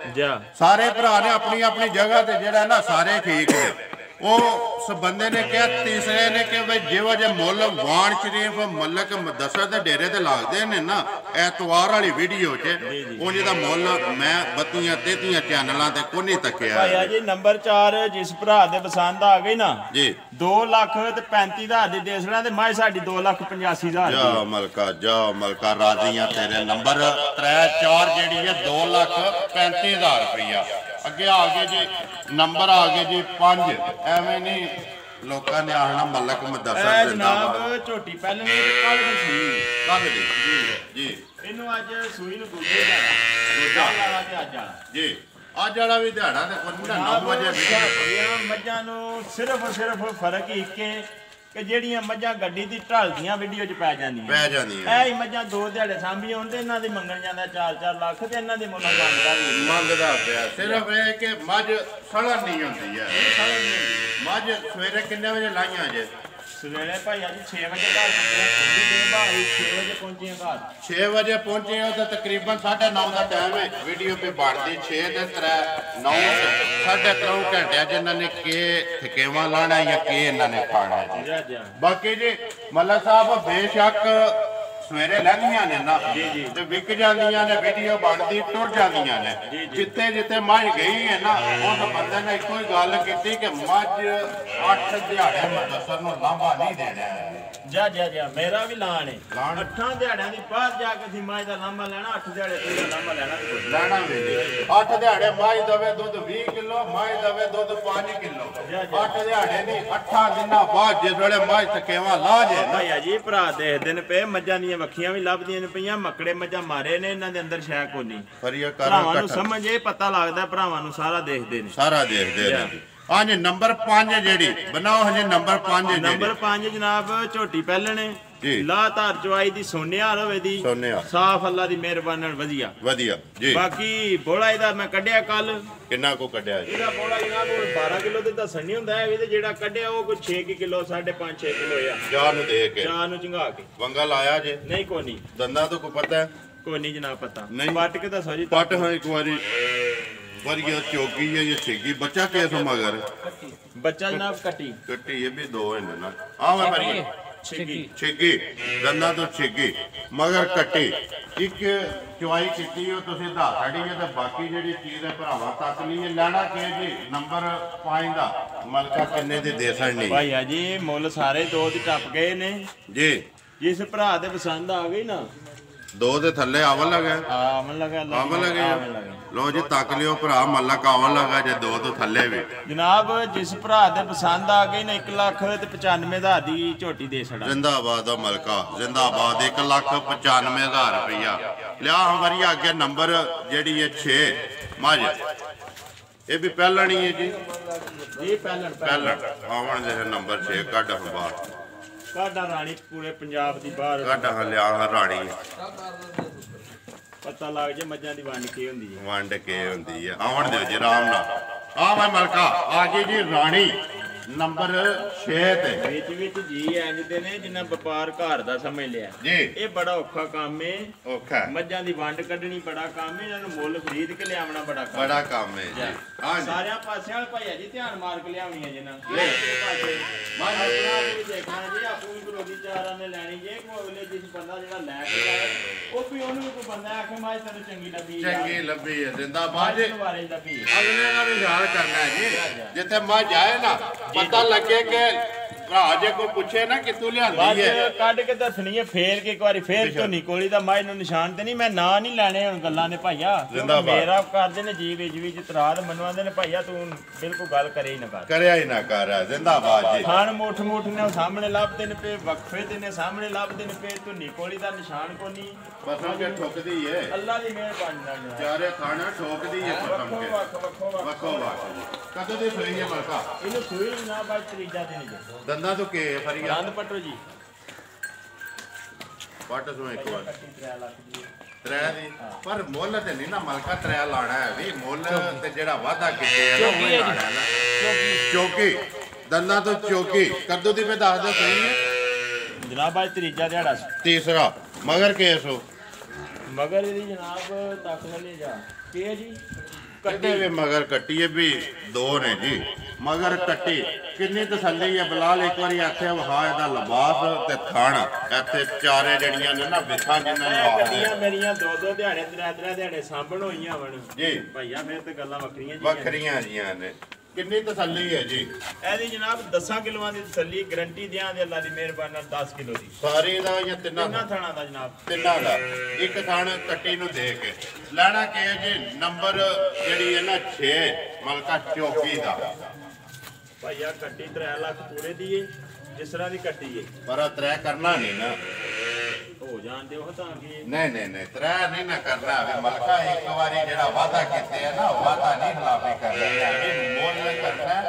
ਸਾਰੇ ਭਰਾ ਨੇ ਆਪਣੀ ਆਪਣੀ ਜਗ੍ਹਾ ਤੇ ਜਿਹੜਾ ਨਾ ਸਾਰੇ ਠੀਕ ਨੇ ਉਹ ਉਸ ਬੰਦੇ ਨੇ ਕਿਹਾ ਤੀਸਰੇ ਨੇ ਕਿ ਬਈ ਜਿਹੋ ਜੇ ਮੁੱਲ ਵਾਣ ਸ਼ਰੀਫ ਮਲਕ ਮੁਦੱਸਰ ਦੇ ਡੇਰੇ ਤੇ ਲੱਗਦੇ ਨੇ ਨਾ ਐਤਵਾਰ ਵਾਲੀ ਵੀਡੀਓ 'ਚ ਉਹ ਜਿਹਦਾ ਮੁੱਲ ਮੈਂ 32 33 ਚੈਨਲਾਂ ਤੇ ਕੋਈ ਨਹੀਂ ਤੱਕਿਆ ਭਾਈਆ ਜੀ ਨੰਬਰ 4 ਜਿਸ ਭਰਾ ਦੇ ਪਸੰਦ ਆ ਗਈ ਨਾ ਜੀ 2 ਲੱਖ ਤੇ 35,000 ਦੀ ਦੇਸਣਾ ਤੇ ਮੈਂ ਸਾਡੀ 2,85,000 ਜਾ ਮਲਕਾ ਰਾਜ਼ੀਆਂ ਤੇਰੇ ਨੰਬਰ 3 4 ਜਿਹੜੀ ਹੈ 2,35,000 ਰੁਪਇਆ ਅੱਗੇ ਆ ਗਏ ਜੀ ਨੰਬਰ ਆ ਗਏ ਜੀ 5 ਐਵੇਂ ਨਹੀਂ ਲੋਕਾਂ ਨੇ ਆਹਣਾ ਮਲਕ ਮੁਦੱਸਰ ਜਨਾਬ ਝੋਟੀ ਪਹਿਲਾਂ ਨੇ ਕੱਲ ਦੀ ਸੀ ਕੱਲ ਦੀ ਜੀ ਇਹਨੂੰ ਅੱਜ ਸੂਈ ਨੂੰ ਦੂਜਾ ਵਾਲਾ ਤੇ ਅੱਜ ਵਾਲਾ ਜੀ ਅੱਜ ਵਾਲਾ ਵੀ ਦਿਹਾੜਾ ਤੇ ਕੋਈ 9 ਵਜੇ ਮੱਝਾਂ ਨੂੰ ਸਿਰਫ ਫਰਕ ਹੀ ਕਿ ਜਿਹੜੀਆਂ ਮੱਝਾਂ ਗੱਡੀ ਦੀ ਢਲਦੀਆਂ ਵੀਡੀਓ 'ਚ ਪੈ ਜਾਂਦੀਆਂ ਇਹ ਹੀ ਮੱਝਾਂ 2 ਦਿਹਾੜੇ ਸਾਂਭੀਆਂ ਹੁੰਦੇ ਇਹਨਾਂ ਦੀ ਮੰਗਣ ਜਾਂਦਾ 4-4 ਲੱਖ ਤੇ ਇਹਨਾਂ ਦੇ ਮੁੱਲ ਮੰਗਦਾ ਪਿਆ ਸਿਰਫ ਇਹ ਕਿ ਮੱਝ ਸੜਨ ਨਹੀਂ ਹੁੰਦੀ ਹੈ ਮੱਝ ਸਵੇਰੇ ਕਿੰਨੇ ਵਜੇ ਲਾਈਆਂ ਜੇ ਸਵੇਰੇ ਭਾਈ ਅੱਜ 6 ਵਜੇ ਘਰ ਪਹੁੰਚੇ 6 ਵਜੇ ਪਹੁੰਚੇ ਘਰ 6 ਵਜੇ ਪਹੁੰਚੇ ਹੋ ਤਾਂ ਤਕਰੀਬਨ 9:30 ਦਾ ਟਾਈਮ ਹੈ ਵੀਡੀਓ ਤੇ ਬਣਦੀ 6 ਤੇ 9 3.5 ਘੰਟਿਆਂ ਚ ਇਹਨਾਂ ਨੇ ਕੀ ਥਕੇਵਾ ਲਾਣਾ ਜਾਂ ਕੀ ਇਹਨਾਂ ਨੇ ਖਾਣਾ ਜੀ ਬਾਕੀ ਜੀ ਮੱਲਾ ਸਾਹਿਬ ਬੇਸ਼ੱਕ ਸਵੇਰੇ ਲੰਘੀਆਂ ਨੇ ਨਾ ਤੇ ਵਿਕ ਜਾਂਦੀਆਂ ਨੇ ਵੀਡੀਓ ਬਣਦੀ ਟੁਰ ਜਾਂਦੀਆਂ ਨੇ ਜਿੱਥੇ ਜਿੱਥੇ ਮੱਝ ਗਈ ਹੈ ਨਾ ਉਸ ਬੰਦੇ ਨੇ ਇੱਕੋ ਹੀ ਗੱਲ ਕੀਤੀ ਕਿ ਮੱਝ 8 ਦਿਹਾੜੇ ਮੁਦੱਸਰ ਨੂੰ ਲਾਂਭਾ ਨਹੀਂ ਦੇਣਾ ਜਾ ਮੇਰਾ ਵੀ ਲਾਣ ਹੈ 8 ਦਿਹਾੜਿਆਂ ਦੀ ਬਾਅਦ ਜਾ ਕੇ ਅਸੀਂ ਮੱਝ ਦਾ ਲਾਂਭਾ ਲੈਣਾ 8 ਦਿਹਾੜੇ ਪੂਰਾ ਲਾਂਭਾ ਲੈਣਾ ਵੀ 8 ਦਿਹਾੜੇ ਮੱਝ ਦਵੇ ਦੁੱਧ 20 ਕਿਲੋ ਮੱਝ ਦਵੇ ਦੁੱਧ 5 ਕਿਲੋ 8 ਦਿਹਾੜੇ ਨਹੀਂ 8 ਦਿਨਾਂ ਬਾਅਦ ਜਿਸ ਵੇਲੇ ਮੱਝ ਥਕੇਵਾ ਲਾ ਜੇ ਭਾਈਆ ਜੀ ਭਰਾ ਦੇਖਦੇ ਨੇ ਪਏ ਮੱਝਾਂ ਦੀਆਂ ਵੱਖੀਆਂ ਵੀ ਲੱਭਦੀਆਂ ਨੇ ਪਈਆਂ ਮੱਕੜੇ ਮੱਝਾਂ ਮਾਰੇ ਨੇ ਇਹਨਾਂ ਦੇ ਅੰਦਰ ਸ਼ੈ ਕੋਈ ਨਹੀਂ ਭਰਾਵਾਂ ਨੂੰ ਸਮਝ ਇਹ ਪਤਾ ਲੱਗਦਾ ਭਰਾਵਾਂ ਨੂੰ ਸਾਰਾ ਦੇਖਦੇ ਨੇ ਹਾਂਜੀ ਨੰਬਰ 5 ਜਿਹੜੀ ਬਣਾਓ ਹਜੇ ਨੰਬਰ 5 ਨੰਬਰ 5 ਜਨਾਬ ਝੋਟੀ ਪਹਿਲਣੇ ਲਾ ਧਾਰ ਚਵਾਈ ਦੀ ਸੋਨਿਆਰ ਹੋਵੇ ਦੀ ਸਾਫ ਅੱਲਾ ਦੀ ਮਿਹਰਬਾਨੀ ਨਾਲ ਵਧੀਆ ਜੀ ਬਾਕੀ ਬੋਲਾ ਇਹਦਾ ਮੈਂ ਕੱਢਿਆ ਕੱਲ ਕਿੰਨਾ ਕੋ ਕੱਢਿਆ ਇਹਦਾ ਬੋਲਾ ਜਨਾਬ 12 ਕਿਲੋ ਤੇ ਦੱਸਣ ਨਹੀਂ ਹੁੰਦਾ ਇਹ ਜਿਹੜਾ ਕੱਢਿਆ ਉਹ ਕੋਈ 6 ਕਿਲੋ 5.5 ਕਿਲੋ ਆ ਚਾਹ ਨੂੰ ਦੇ ਕੇ ਚਾਹ ਨੂੰ ਚੰਗਾ ਕੇ ਵੰਗਾ ਲਾਇਆ ਜੇ ਨਹੀਂ ਕੋਈ ਨਹੀਂ ਦੰਦਾਂ ਤੋਂ ਕੋ ਪਤਾ ਕੋਈ ਨਹੀਂ ਜਨਾਬ ਪਤਾ ਪੱਟ ਕੇ ਦੱਸੋ ਜੀ ਪੱਟ ਹਾਂ ਇੱਕ ਵਾਰੀ ਵਧੀਆ ਚੋਗੀ ਹੈ ਇਹ ਛੇਗੀ ਬੱਚਾ ਕਿਸ ਮਗਰ ਬੱਚਾ ਜਨਾਬ ਕੱਟੀ ਇਹ ਵੀ 2 ਹਨ ਨਾ ਆਵਾ ਮਰੀ ਛੇਗੀ ਦੰਦਾਂ ਤੋਂ ਛੇਗੀ ਮਗਰ ਕੱਟੀ ਇੱਕ ਚੁਆਈ ਕੀਤੀ ਉਹ ਤੁਸੀਂ ਦੱਸ ਛੜੀ ਹੈ ਤੇ ਬਾਕੀ ਜਿਹੜੀ ਚੀਜ਼ ਹੈ ਭਰਾਵਾਂ ਤੱਕ ਨਹੀਂ ਲੈਣਾ ਕਿ ਜੀ ਨੰਬਰ 5 ਦਾ ਮਲਕਾ ਕਿੰਨੇ ਦੀ ਦੇ ਸਕਣੀ ਭਾਈਆ ਜੀ ਮੁੱਲ ਸਾਰੇ 2 ਦੀ ਟੱਪ ਗਏ ਨੇ ਜੀ ਜਿਸ ਭਰਾ ਦੇ ਪਸੰਦ ਆ ਗਈ ਨਾ 2 ਦੇ ਥੱਲੇ ਆਵਲ ਲਗਾ ਆਵਲ ਲਗਾ ਲੋ ਜੀ ਤੱਕ ਲਿਓ ਭਰਾ ਮਲਕ ਆਵਲ ਲਗਾ ਜੇ 2 ਤੋਂ ਥੱਲੇ ਵੀ ਜਨਾਬ ਜਿਸ ਭਰਾ ਦੇ ਪਸੰਦ ਆ ਗਈ ਨਾ 1,95,000 ਦੀ ਝੋਟੀ ਦੇ ਛੜਾ ਜ਼ਿੰਦਾਬਾਦ ਦਾ ਮਲਕਾ ਜ਼ਿੰਦਾਬਾਦ 1,95,000 ਰੁਪਇਆ ਲਿਆ ਹਮਾਰੀ ਅੱਗੇ ਨੰਬਰ ਜਿਹੜੀ ਹੈ 6 ਮੱਝ ਇਹ ਵੀ ਪਹਿਲਣ ਹੀ ਹੈ ਜੀ ਇਹ ਪਹਿਲਣ ਆਵਣ ਦੇ ਨੰਬਰ 6 ਕੱਢ ਬਾਹਰ ਕਾਡਾ ਰਾਣੀ ਪੂਰੇ ਪੰਜਾਬ ਦੀ ਬਾਹਰ ਕਾਡਾ ਲਿਆ ਰਾਣੀ ਪਤਾ ਲੱਗ ਜੇ ਮੱਝਾਂ ਦੀ ਵੰਡ ਕੇ ਹੁੰਦੀ ਹੈ ਵੰਡ ਕੇ ਹੁੰਦੀ ਹੈ ਆਵਣ ਦਿਓ ਜੀ ਆਰਾਮ ਨਾਲ ਆ ਮੈਂ ਮਲਕਾ ਆ ਗਈ ਜੀ ਰਾਣੀ ਨੰਬਰ 6 ਤੇ ਵਿੱਚ ਜੀ ਇੰਜ ਦੇ ਨੇ ਜਿੰਨਾ ਵਪਾਰ ਘਰ ਦਾ ਸਮਝ ਲਿਆ ਜੀ ਇਹ ਬੜਾ ਔਖਾ ਕੰਮ ਏ ਔਖਾ ਮੱਝਾਂ ਦੀ ਵੰਡ ਕੱਢਣੀ ਬੜਾ ਕੰਮ ਏ ਇਹਨਾਂ ਨੂੰ ਮੁੱਲ ਖਰੀਦ ਕੇ ਲਿਆਉਣਾ ਬੜਾ ਕੰਮ ਹੈ ਜੀ ਹਾਂ ਸਾਰਿਆਂ ਪਾਸਿਆਂ ਵਾਲੇ ਭਾਈਆ ਜੀ ਧਿਆਨ ਮਾਰ ਕੇ ਲਿਆਉਣੀਆਂ ਜਿੰਨਾ ਪਾਸੇ ਮੈਂ ਆਪਣਾ ਵੀ ਦੇਖਣਾ ਜੀ ਆਪੂ ਵੀ ਰੋਗੀ ਚਾਰਾਂ ਨੇ ਲੈਣੀ ਜੇ ਕੋਈ ਅਗਲੇ ਜਿਸ ਬੰਦਾ ਜਿਹੜਾ ਲੈ ਕੇ ਆਏ ਉਹ ਵੀ ਉਹਨੂੰ ਕੋਈ ਬੰਦਾ ਆਖੇ ਮਾਝ ਤੈਨੂੰ ਚੰਗੀ ਲੱਭੀ ਹੈ ਜ਼ਿੰਦਾਬਾਦ ਜੀ ਬਾਰੇ ਲੱਭੀ ਅਗਲੇ ਦਾ ਵੀ ਖਿਆਲ ਕਰਨਾ ਹੈ ਜੀ ਜਿੱਥੇ ਮੱਝ ਆਏ ਨਾ ਪਤਾ ਲੱਗੇ ਕਿ ਭਰਾ ਜੇ ਕੋਈ ਪੁੱਛੇ ਨਾ ਕਿੱਥੋਂ ਲਿਆਂਦੀ ਹੈ ਕੱਢ ਕੇ ਦੱਸਣੀ ਹੈ ਫੇਰ ਕੇ ਇੱਕ ਵਾਰੀ ਫੇਰ ਝੋਨੀ ਕੋਲੀ ਦਾ ਮਾਝ ਨੂੰ ਨਿਸ਼ਾਨ ਤੇ ਨਹੀਂ ਮੈਂ ਨਾਂ ਨਹੀਂ ਲੈਣੇ ਹੁਣ ਗੱਲਾਂ ਨੇ ਭਾਈਆ ਮੇਰਾ ਕਰਦੇ ਨੇ ਜੀ ਵਿੱਚ ਤਰਾਦ ਮਨਵਾਉਂਦੇ ਨੇ ਭਾਈਆ ਤੂੰ ਬਿਲਕੁਲ ਗੱਲ ਕਰੇ ਹੀ ਨਾ ਕਰ ਕਰਿਆ ਹੀ ਨਾ ਕਰ ਜ਼ਿੰਦਾਬਾਦ ਜੀ ਖਾਨ ਮੋਠ ਨੇ ਸਾਹਮਣੇ ਲੱਭਦੇ ਨੇ ਪਏ ਵਕਫੇ ਤੇ ਨੇ ਸਾਹਮਣੇ ਲੱਭਦੇ ਨੇ ਪਏ ਝੋਨੀ ਕੋਲੀ ਦਾ ਨਿਸ਼ਾਨ ਕੋ ਨਹੀਂ ਪਸਮ ਕੇ ਠੋਕਦੀ ਹੈ ਅੱਲਾ ਦੀ ਮਿਹਰਬਾਨੀ ਨਾਲ ਚਾਰੇ ਖਾਣਾ ਠੋਕਦੀ ਹੈ ਪਸਮ ਕੇ ਵੱਖੋ ਕਦੋਂ ਦੀ ਸੋਈ ਹੈ ਮਲਕਾ ਇਹਨੂੰ ਸੂਈ ਨਾ ਬਾਅਦ ਤਰੀਜਾ ਦੇਣੀ ਜੇ ਦੰਦਾਂ ਤੋਂ ਕੇ ਫਰੀ ਦੰਦ ਪਟੋ ਜੀ ਪਟ ਸੋ ਇੱਕ ਵਾਰ 3 ਦੀ ਪਰ ਮੁੱਲ ਤੇ ਨਹੀਂ ਨਾ ਮਲਕਾ 3 ਲਾਣਾ ਹੈ ਵੀ ਮੁੱਲ ਤੇ ਜਿਹੜਾ ਵਾਦਾ ਕੀਤੇ ਆ ਉਹ ਲਾਣਾ ਨਾ ਚੌਕੀ ਦੰਦਾਂ ਤੋਂ ਚੌਕੀ ਕਦੋਂ ਦੀ ਮੈਂ ਦੱਸਦਾ ਸਹੀ ਹੈ ਜਨਾਬ ਅੱਜ ਤਰੀਜਾ ਦਿਹਾੜਾ ਤੀਸਰਾ ਮਗਰ ਕੇਸੋ ਮਗਰ ਇਹਦੀ ਜਨਾਬ ਤੱਕ ਲੈ ਜਾ ਕੀ ਜੀ ਕੱਟੇ ਵੀ ਮਗਰ ਕੱਟੀਏ ਵੀ 2 ਨੇ ਜੀ ਮਗਰ ਕੱਟੀ ਕਿੰਨੀ ਤਸੱਲੀ ਹੈ ਬਲਾਲ ਇੱਕ ਵਾਰੀ ਇੱਥੇ ਵਹਾ ਇਹਦਾ ਲਿਬਾਸ ਤੇ ਥਣ ਇੱਥੇ ਚਾਰੇ ਜਿਹੜੀਆਂ ਨੇ ਨਾ ਵਿਖਾਂ ਜਿੰਨਾਂ ਨੂੰ ਆਉਂਦੀਆਂ ਮੇਰੀਆਂ 2 ਦਿਹਾੜੇ 3 ਦਿਹਾੜੇ ਸਾਂਭਣ ਹੋਈਆਂ ਵਣ ਜੀ ਭਈਆ ਫਿਰ ਤੇ ਗੱਲਾਂ ਵੱਖਰੀਆਂ ਜੀਆਂ ਨੇ ਕਿੰਨੀ ਤਸੱਲੀ ਹੈ ਜੀ ਇਹਦੀ ਜਨਾਬ 10 ਕਿਲੋਆਂ ਦੀ ਤਸੱਲੀ ਗਰੰਟੀ ਦਿਆਂ ਦੇ ਅੱਲਾ ਦੀ ਮਿਹਰਬਾਨੀ ਨਾਲ 10 ਕਿਲੋ ਦੀ ਸਾਰੀ ਦਾ ਜਾਂ ਤਿੰਨਾਂ ਥਾਣਾ ਦਾ ਜਨਾਬ ਤਿੰਨਾਂ ਦਾ ਇੱਕ ਥਣ ਕੱਟੀ ਨੂੰ ਦੇ ਕੇ ਲੈਣਾ ਕਿ ਜੀ ਨੰਬਰ ਜਿਹੜੀ ਹੈ ਨਾ 6 ਮਲਕਾ ਚੌਕੀ ਦਾ ਭਈਆ ਕੱਟੀ 3 ਲੱਖ ਪੂਰੇ ਦੀ ਏ ਜਿਸ ਤਰ੍ਹਾਂ ਦੀ ਕੱਟੀ ਏ ਪਰ 3 ਕਰਨਾ ਨਹੀਂ ਨਾ ਹੋ ਜਾਂਦੇ ਉਹ ਤਾਂ ਕੀ ਨਹੀਂ 3 ਨਹੀਂ ਨਾ ਕਰਨਾ ਵੀ ਮਲਕਾ ਇੱਕ ਵਾਰੀ ਜਿਹੜਾ ਵਾਦਾ ਕੀਤੇ ਆ ਨਾ ਵਾਦਾ ਨਹੀਂ ਖਿਲਾਫੀ ਕਰਨਾ ਇਹ ਮੁੱਲ ਕਰਨਾ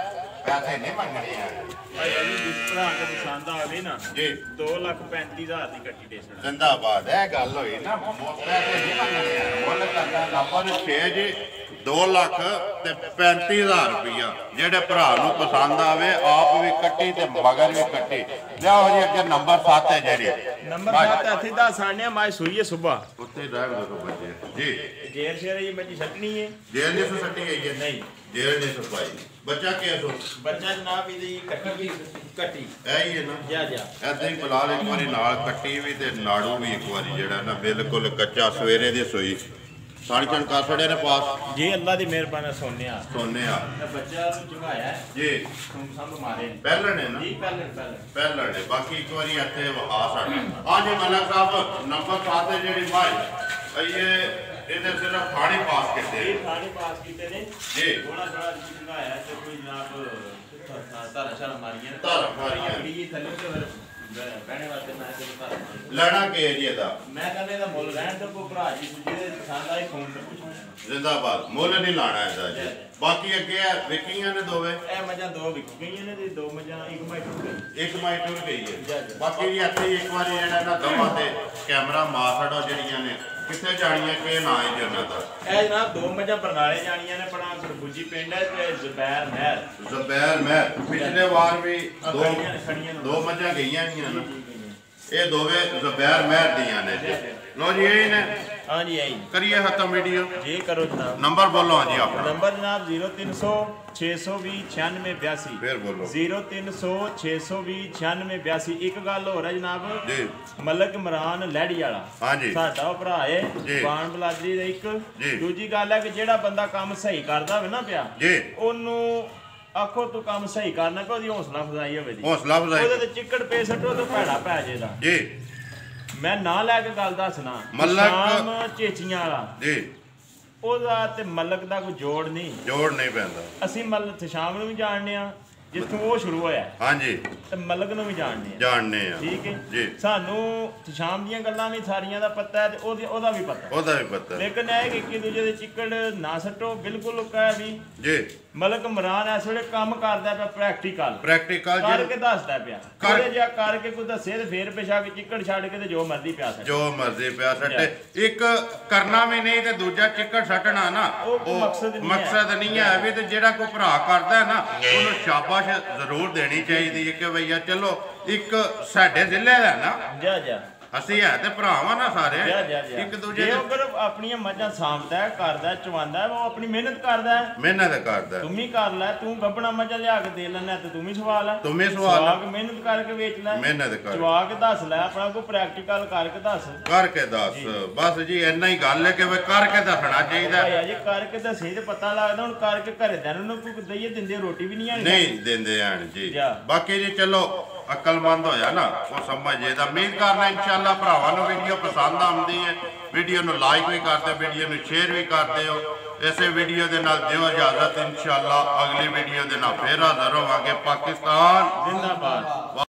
ਪੈਸੇ ਨਹੀਂ ਮੰਗਣੇ ਆ ਭਾਈ ਜੀ ਜਿਸ ਤਰ੍ਹਾਂ ਕੇ ਪਸੰਦ ਆਵੇ ਨਾ ਜੀ 2,35,000 ਦੀ ਕੱਟੀ ਦੇ ਛੜਾ ਜ਼ਿੰਦਾਬਾਦ ਇਹ ਗੱਲ ਹੋਈ ਨਾ ਪੈਸੇ ਨਹੀਂ ਮੰਗਣੇ ਆ ਮੁੱਲ ਕਰਨਾ ਨੰਬਰ 6 ਜੀ 2,35,000 ਰੁਪਇਆ ਜਿਹੜੇ ਭਰਾ ਨੂੰ ਪਸੰਦ ਆਵੇ ਆਪ ਵੀ ਕੱਟੀ ਤੇ ਮਗਰ ਵੀ ਕੱਟੀ ਲਿਆਓ ਜੀ ਅੱਗੇ ਨੰਬਰ 7 ਹੈ ਜਿਹੜੀ ਨੰਬਰ 7 ਇੱਥੇ ਦਾ ਸਾਣਿਆ ਮਾਈ ਸੂਈਏ ਸਵੇਰ ਉੱਥੇ ਡਰਾਈਵ ਦੋ ਬੱਚੇ ਜੀ ਜੇਰ ਸ਼ੇਰ ਇਹ ਮੱਝੀ ਛੱਟਣੀ ਹੈ ਜੇਰ ਨਹੀਂ ਸੱਟੀ ਗਈ ਹੈ ਨਹੀਂ ਜੇਰ ਨਹੀਂ ਸਫਾਈ ਬੱਚਾ ਕਿਹੋ ਬੱਚਾ ਜਨਾਬ ਇਹਦੀ ਕੱਟੀ ਐ ਹੀ ਹੈ ਨਾ ਜਾ ਐਦਾਂ ਹੀ ਬਲਾਲ ਇੱਕ ਵਾਰੀ ਨਾਲ ਕੱਟੀ ਵੀ ਤੇ ਨਾੜੂ ਵੀ ਇੱਕ ਵਾਰੀ ਜਿਹੜਾ ਨਾ ਬਿਲਕੁਲ ਕੱਚਾ ਸਵੇਰੇ ਦੀ ਸੋਈ ਸਾੜੀ ਚਣ ਕਾਸੜੇ ਨੇ ਪਾਸ ਜੀ ਅੱਲਾ ਦੀ ਮਿਹਰਬਾਨੀ ਸੋਨੇ ਆ ਬੱਚਾ ਨੂੰ ਚੁਗਾਇਆ ਜੀ ਸੰਭ ਮਾਰੇ ਪਹਿਲਣ ਹੈ ਨਾ ਜੀ ਪਹਿਲਣ ਹੈ ਬਾਕੀ ਇੱਕ ਵਾਰੀ ਇੱਥੇ ਵਹਾ ਸਾਡਾ ਅੱਜ ਮਲਕ ਸਾਹਿਬ ਨੰਬਰ 7 ਜਿਹੜੀ ਮਾਈ ਇਹਦੇ ਸਿਰਫ ਖਾਣੇ ਪਾਸ ਕੀਤੇ ਇਹ ਖਾਣੇ ਪਾਸ ਕੀਤੇ ਨੇ ਜੀ ਥੋੜਾ ਚੁਗਾਇਆ ਤੇ ਕੋਈ ਜਨਾਬ ਧਾਰਾ ਮਾਰੀਆਂ ਇਹ ਥੱਲੇ ਤੇ ਬਹਿਣੇ ਵਾਸਤੇ ਮੈਂ ਤੇ ਧਾਰਾ ਲੈਣਾ ਕਿ ਏਰੀਆ ਦਾ ਮੈਂ ਕਹਿੰਦਾ ਇਹਦਾ ਮੁੱਲ ਰਹਿਣ ਤੋਂ ਕੋ ਭਰਾ ਜੀ ਜਿਹਦੇ ਪਸੰਦ ਆਏ ਫੋਨ ਤੇ ਪੁੱਛੋ ਜ਼ਿੰਦਾਬਾਦ ਮੁੱਲ ਨਹੀਂ ਲਾਣਾ ਇਹਦਾ ਜੀ ਬਾਕੀ ਅੱਗੇ ਆ ਵਿਕੀਆਂ ਨੇ ਦੋਵੇਂ ਇਹ ਮੱਝਾਂ 2 ਵਿਕ ਗਈਆਂ ਨੇ ਤੇ 2 ਮੱਝਾਂ ਇੱਕ ਮਾਈ ਟੁੱਟ ਗਈ ਇੱਕ ਮਾਈ ਟੁੱਟ ਗਈ ਹੈ ਬਾਕੀ ਜੀ ਇੱਥੇ ਇੱਕ ਵਾਰੀ ਜਿਹੜਾ ਨਾ ਦਵਾਂ ਤੇ ਕੈਮਰਾ ਮਾਰ ਛੱਡੋ ਜਿਹੜੀਆਂ ਨੇ ਕਿੱਥੇ ਜਾਣੀਆਂ ਕਿ ਨਾ ਹੈ ਜੀ ਉਹਨਾਂ ਦਾ ਇਹ ਜਨਾਬ 2 ਮੱਝਾਂ ਬਰਨਾਲੇ ਜਾਣੀਆਂ ਨੇ ਆਪਣਾ ਖਰਬੂਜੀ ਪਿੰਡ ਹੈ ਤੇ ਜ਼ਬੈਰ ਮਹਿਰ ਪਿਛਲੇ ਵਾਰ ਵੀ 2 ਮੱਝਾਂ ਗਈਆਂ ਨਹੀਂ ਨਾ ਇਹ ਦੋਵੇਂ ਜ਼ਬੈਰ ਮਹਿਰ ਦੀਆਂ ਨੇ ਜੀ ਲੋ ਜੀ ਇਹ ਨੇ हाँ जी आई करिए खत्म वीडियो जी करो जनाब नंबर बोलो हाँ जी आप नंबर जनाब 0300 620 9682 फिर बोलो 0300 620 9682 एक गल हो रहा जनाब जी मलक इमरान लैड़ी वाला हाँ जी साडा भरा है बाण बलादरी दा एक दूजी गल है कि जेड़ा बंदा काम सही करदा होवे ना पिया जी ओनू आखो तू काम सही करना कि ओदी हौसला अफजाई होवे दी हौसला अफजाई ओदे ते चिकड़ पे सटो तो भैड़ा पै जेदा जी ਮੈਂ ਨਾਂ ਲੈ ਕੇ ਗੱਲ ਦੱਸਣਾ ਮਲਕ ਸ਼ਾਮ ਚੇਚੀਆਂ ਵਾਲਾ ਜੀ ਉਹਦਾ ਤੇ ਮਲਕ ਦਾ ਕੋਈ ਜੋੜ ਨਹੀਂ ਪੈਂਦਾ। ਅਸੀਂ ਮਲਕ ਸ਼ਾਮ ਨੂੰ ਵੀ ਜਾਣਦੇ ਆ ਜਿੱਥੋਂ ਉਹ ਸ਼ੁਰੂ ਹੋਇਆ ਹਾਂਜੀ ਤੇ ਮਲਕ ਨੂੰ ਵੀ ਜਾਣਦੇ ਆ ਠੀਕ ਹੈ ਜੀ। ਸਾਨੂੰ ਸ਼ਾਮ ਦੀਆਂ ਗੱਲਾਂ ਵੀ ਸਾਰੀਆਂ ਦਾ ਪਤਾ ਹੈ ਤੇ ਉਹਦਾ ਵੀ ਪਤਾ ਲੇਕਿਨ ਇਹ ਕਿ ਇੱਕ ਦੂਜੇ ਦੇ ਚਿੱਕੜ ਨਾ ਸੱਟੋ ਬਿਲਕੁਲ ਕਹਿ ਵੀ ਜੀ। ਮਲਕ ਇਮਰਾਨ ਇਸ ਵੇਲੇ ਕੰਮ ਕਰਦਾ ਪਿਆ ਪ੍ਰੈਕਟੀਕਲ ਕਰਕੇ ਦੱਸਦਾ ਪਿਆ ਉਹਦੇ ਜਿਹਾ ਕਰਕੇ ਕੋਈ ਦੱਸੇ ਤੇ ਫੇਰ ਪਿਛਾ ਕੇ ਚਿੱਕੜ ਛੱਡ ਕੇ ਤੇ ਜੋ ਮਰਜ਼ੀ ਪਿਆ ਸੱਟੇ ਇੱਕ ਕਰਨਾ ਵੀ ਨਹੀਂ ਤੇ ਦੂਜਾ ਚਿੱਕੜ ਸੱਟਣਾ ਨਾ ਉਹ ਮਕਸਦ ਨਹੀਂ ਹੈ ਵੀ ਤੇ ਜਿਹੜਾ ਕੋਈ ਭਰਾ ਕਰਦਾ ਨਾ ਉਹਨੂੰ ਸ਼ਾਬਾਸ਼ ਜ਼ਰੂਰ ਦੇਣੀ ਚਾਹੀਦੀ ਹੈ ਕਿ ਭਈਆ ਚਲੋ ਇੱਕ ਸਾਡੇ ਜ਼ਿਲ੍ਹੇ ਦਾ ਨਾ ਅਸੀਂ ਹੈ ਤੇ ਭਰਾਵਾਂ ਨਾ ਸਾਰੇ ਇੱਕ ਦੂਜੇ ਦੇ ਅਗਰ ਆਪਣੀਆਂ ਮੱਝਾਂ ਸਾਂਭਦਾ ਕਰਦਾ ਚਵਾਉਂਦਾ ਉਹ ਆਪਣੀ ਮਿਹਨਤ ਕਰਦਾ ਤੂੰ ਵੀ ਕਰ ਲੈ ਤੂੰ ਗੱਬਣਾ ਮੱਝਾਂ ਲਿਆ ਕੇ ਦੇ ਲੈਣਾ ਤੇ ਤੂੰ ਵੀ ਸਵਾਲ ਮਿਹਨਤ ਕਰਕੇ ਵੇਚ ਲੈ ਚਵਾ ਕੇ ਦੱਸ ਲੈ ਆਪਣਾ ਕੋਈ ਪ੍ਰੈਕਟੀਕਲ ਕਰਕੇ ਦੱਸ ਬਸ ਜੀ ਇੰਨਾ ਹੀ ਗੱਲ ਹੈ ਕਿ ਕਰਕੇ ਦੱਸਣਾ ਚਾਹੀਦਾ ਜੀ ਕਰਕੇ ਦੱਸੇ ਤੇ ਪਤਾ ਲੱਗਦਾ ਹੁਣ ਕਰਕੇ ਘਰੇ ਨੂੰ ਕੋਈ ਦਈਏ ਦਿੰਦੇ ਰੋਟੀ ਵੀ ਨਹੀਂ ਦਿੰਦੇ ਆਣ ਜੀ ਬਾਕੀ ਜੀ ਚਲੋ ਅਕਲਮੰਦ ਹੋਇਆ ਨਾ ਉਹ ਸਮਝ ਇਹਦਾ ਉਮੀਦ ਕਰਨਾ ਇਨਸ਼ਾਅੱਲਾ ਭਰਾਵਾਂ ਨੂੰ ਵੀਡੀਓ ਪਸੰਦ ਆਉਂਦੀ ਹੈ ਵੀਡੀਓ ਨੂੰ ਲਾਈਕ ਵੀ ਕਰਦੇ ਵੀਡੀਓ ਨੂੰ ਸ਼ੇਅਰ ਵੀ ਕਰਦੇ ਹੋ ਇਸੇ ਵੀਡੀਓ ਦੇ ਨਾਲ ਦਿਓ ਇਜਾਜ਼ਤ ਇਨਸ਼ਾਅੱਲਾ ਅਗਲੀ ਵੀਡੀਓ ਦੇ ਨਾਲ ਫੇਰ ਹਾਜ਼ਰ ਹੋਵਾਂਗੇ ਪਾਕਿਸਤਾਨ ਜ਼ਿੰਦਾਬਾਦ।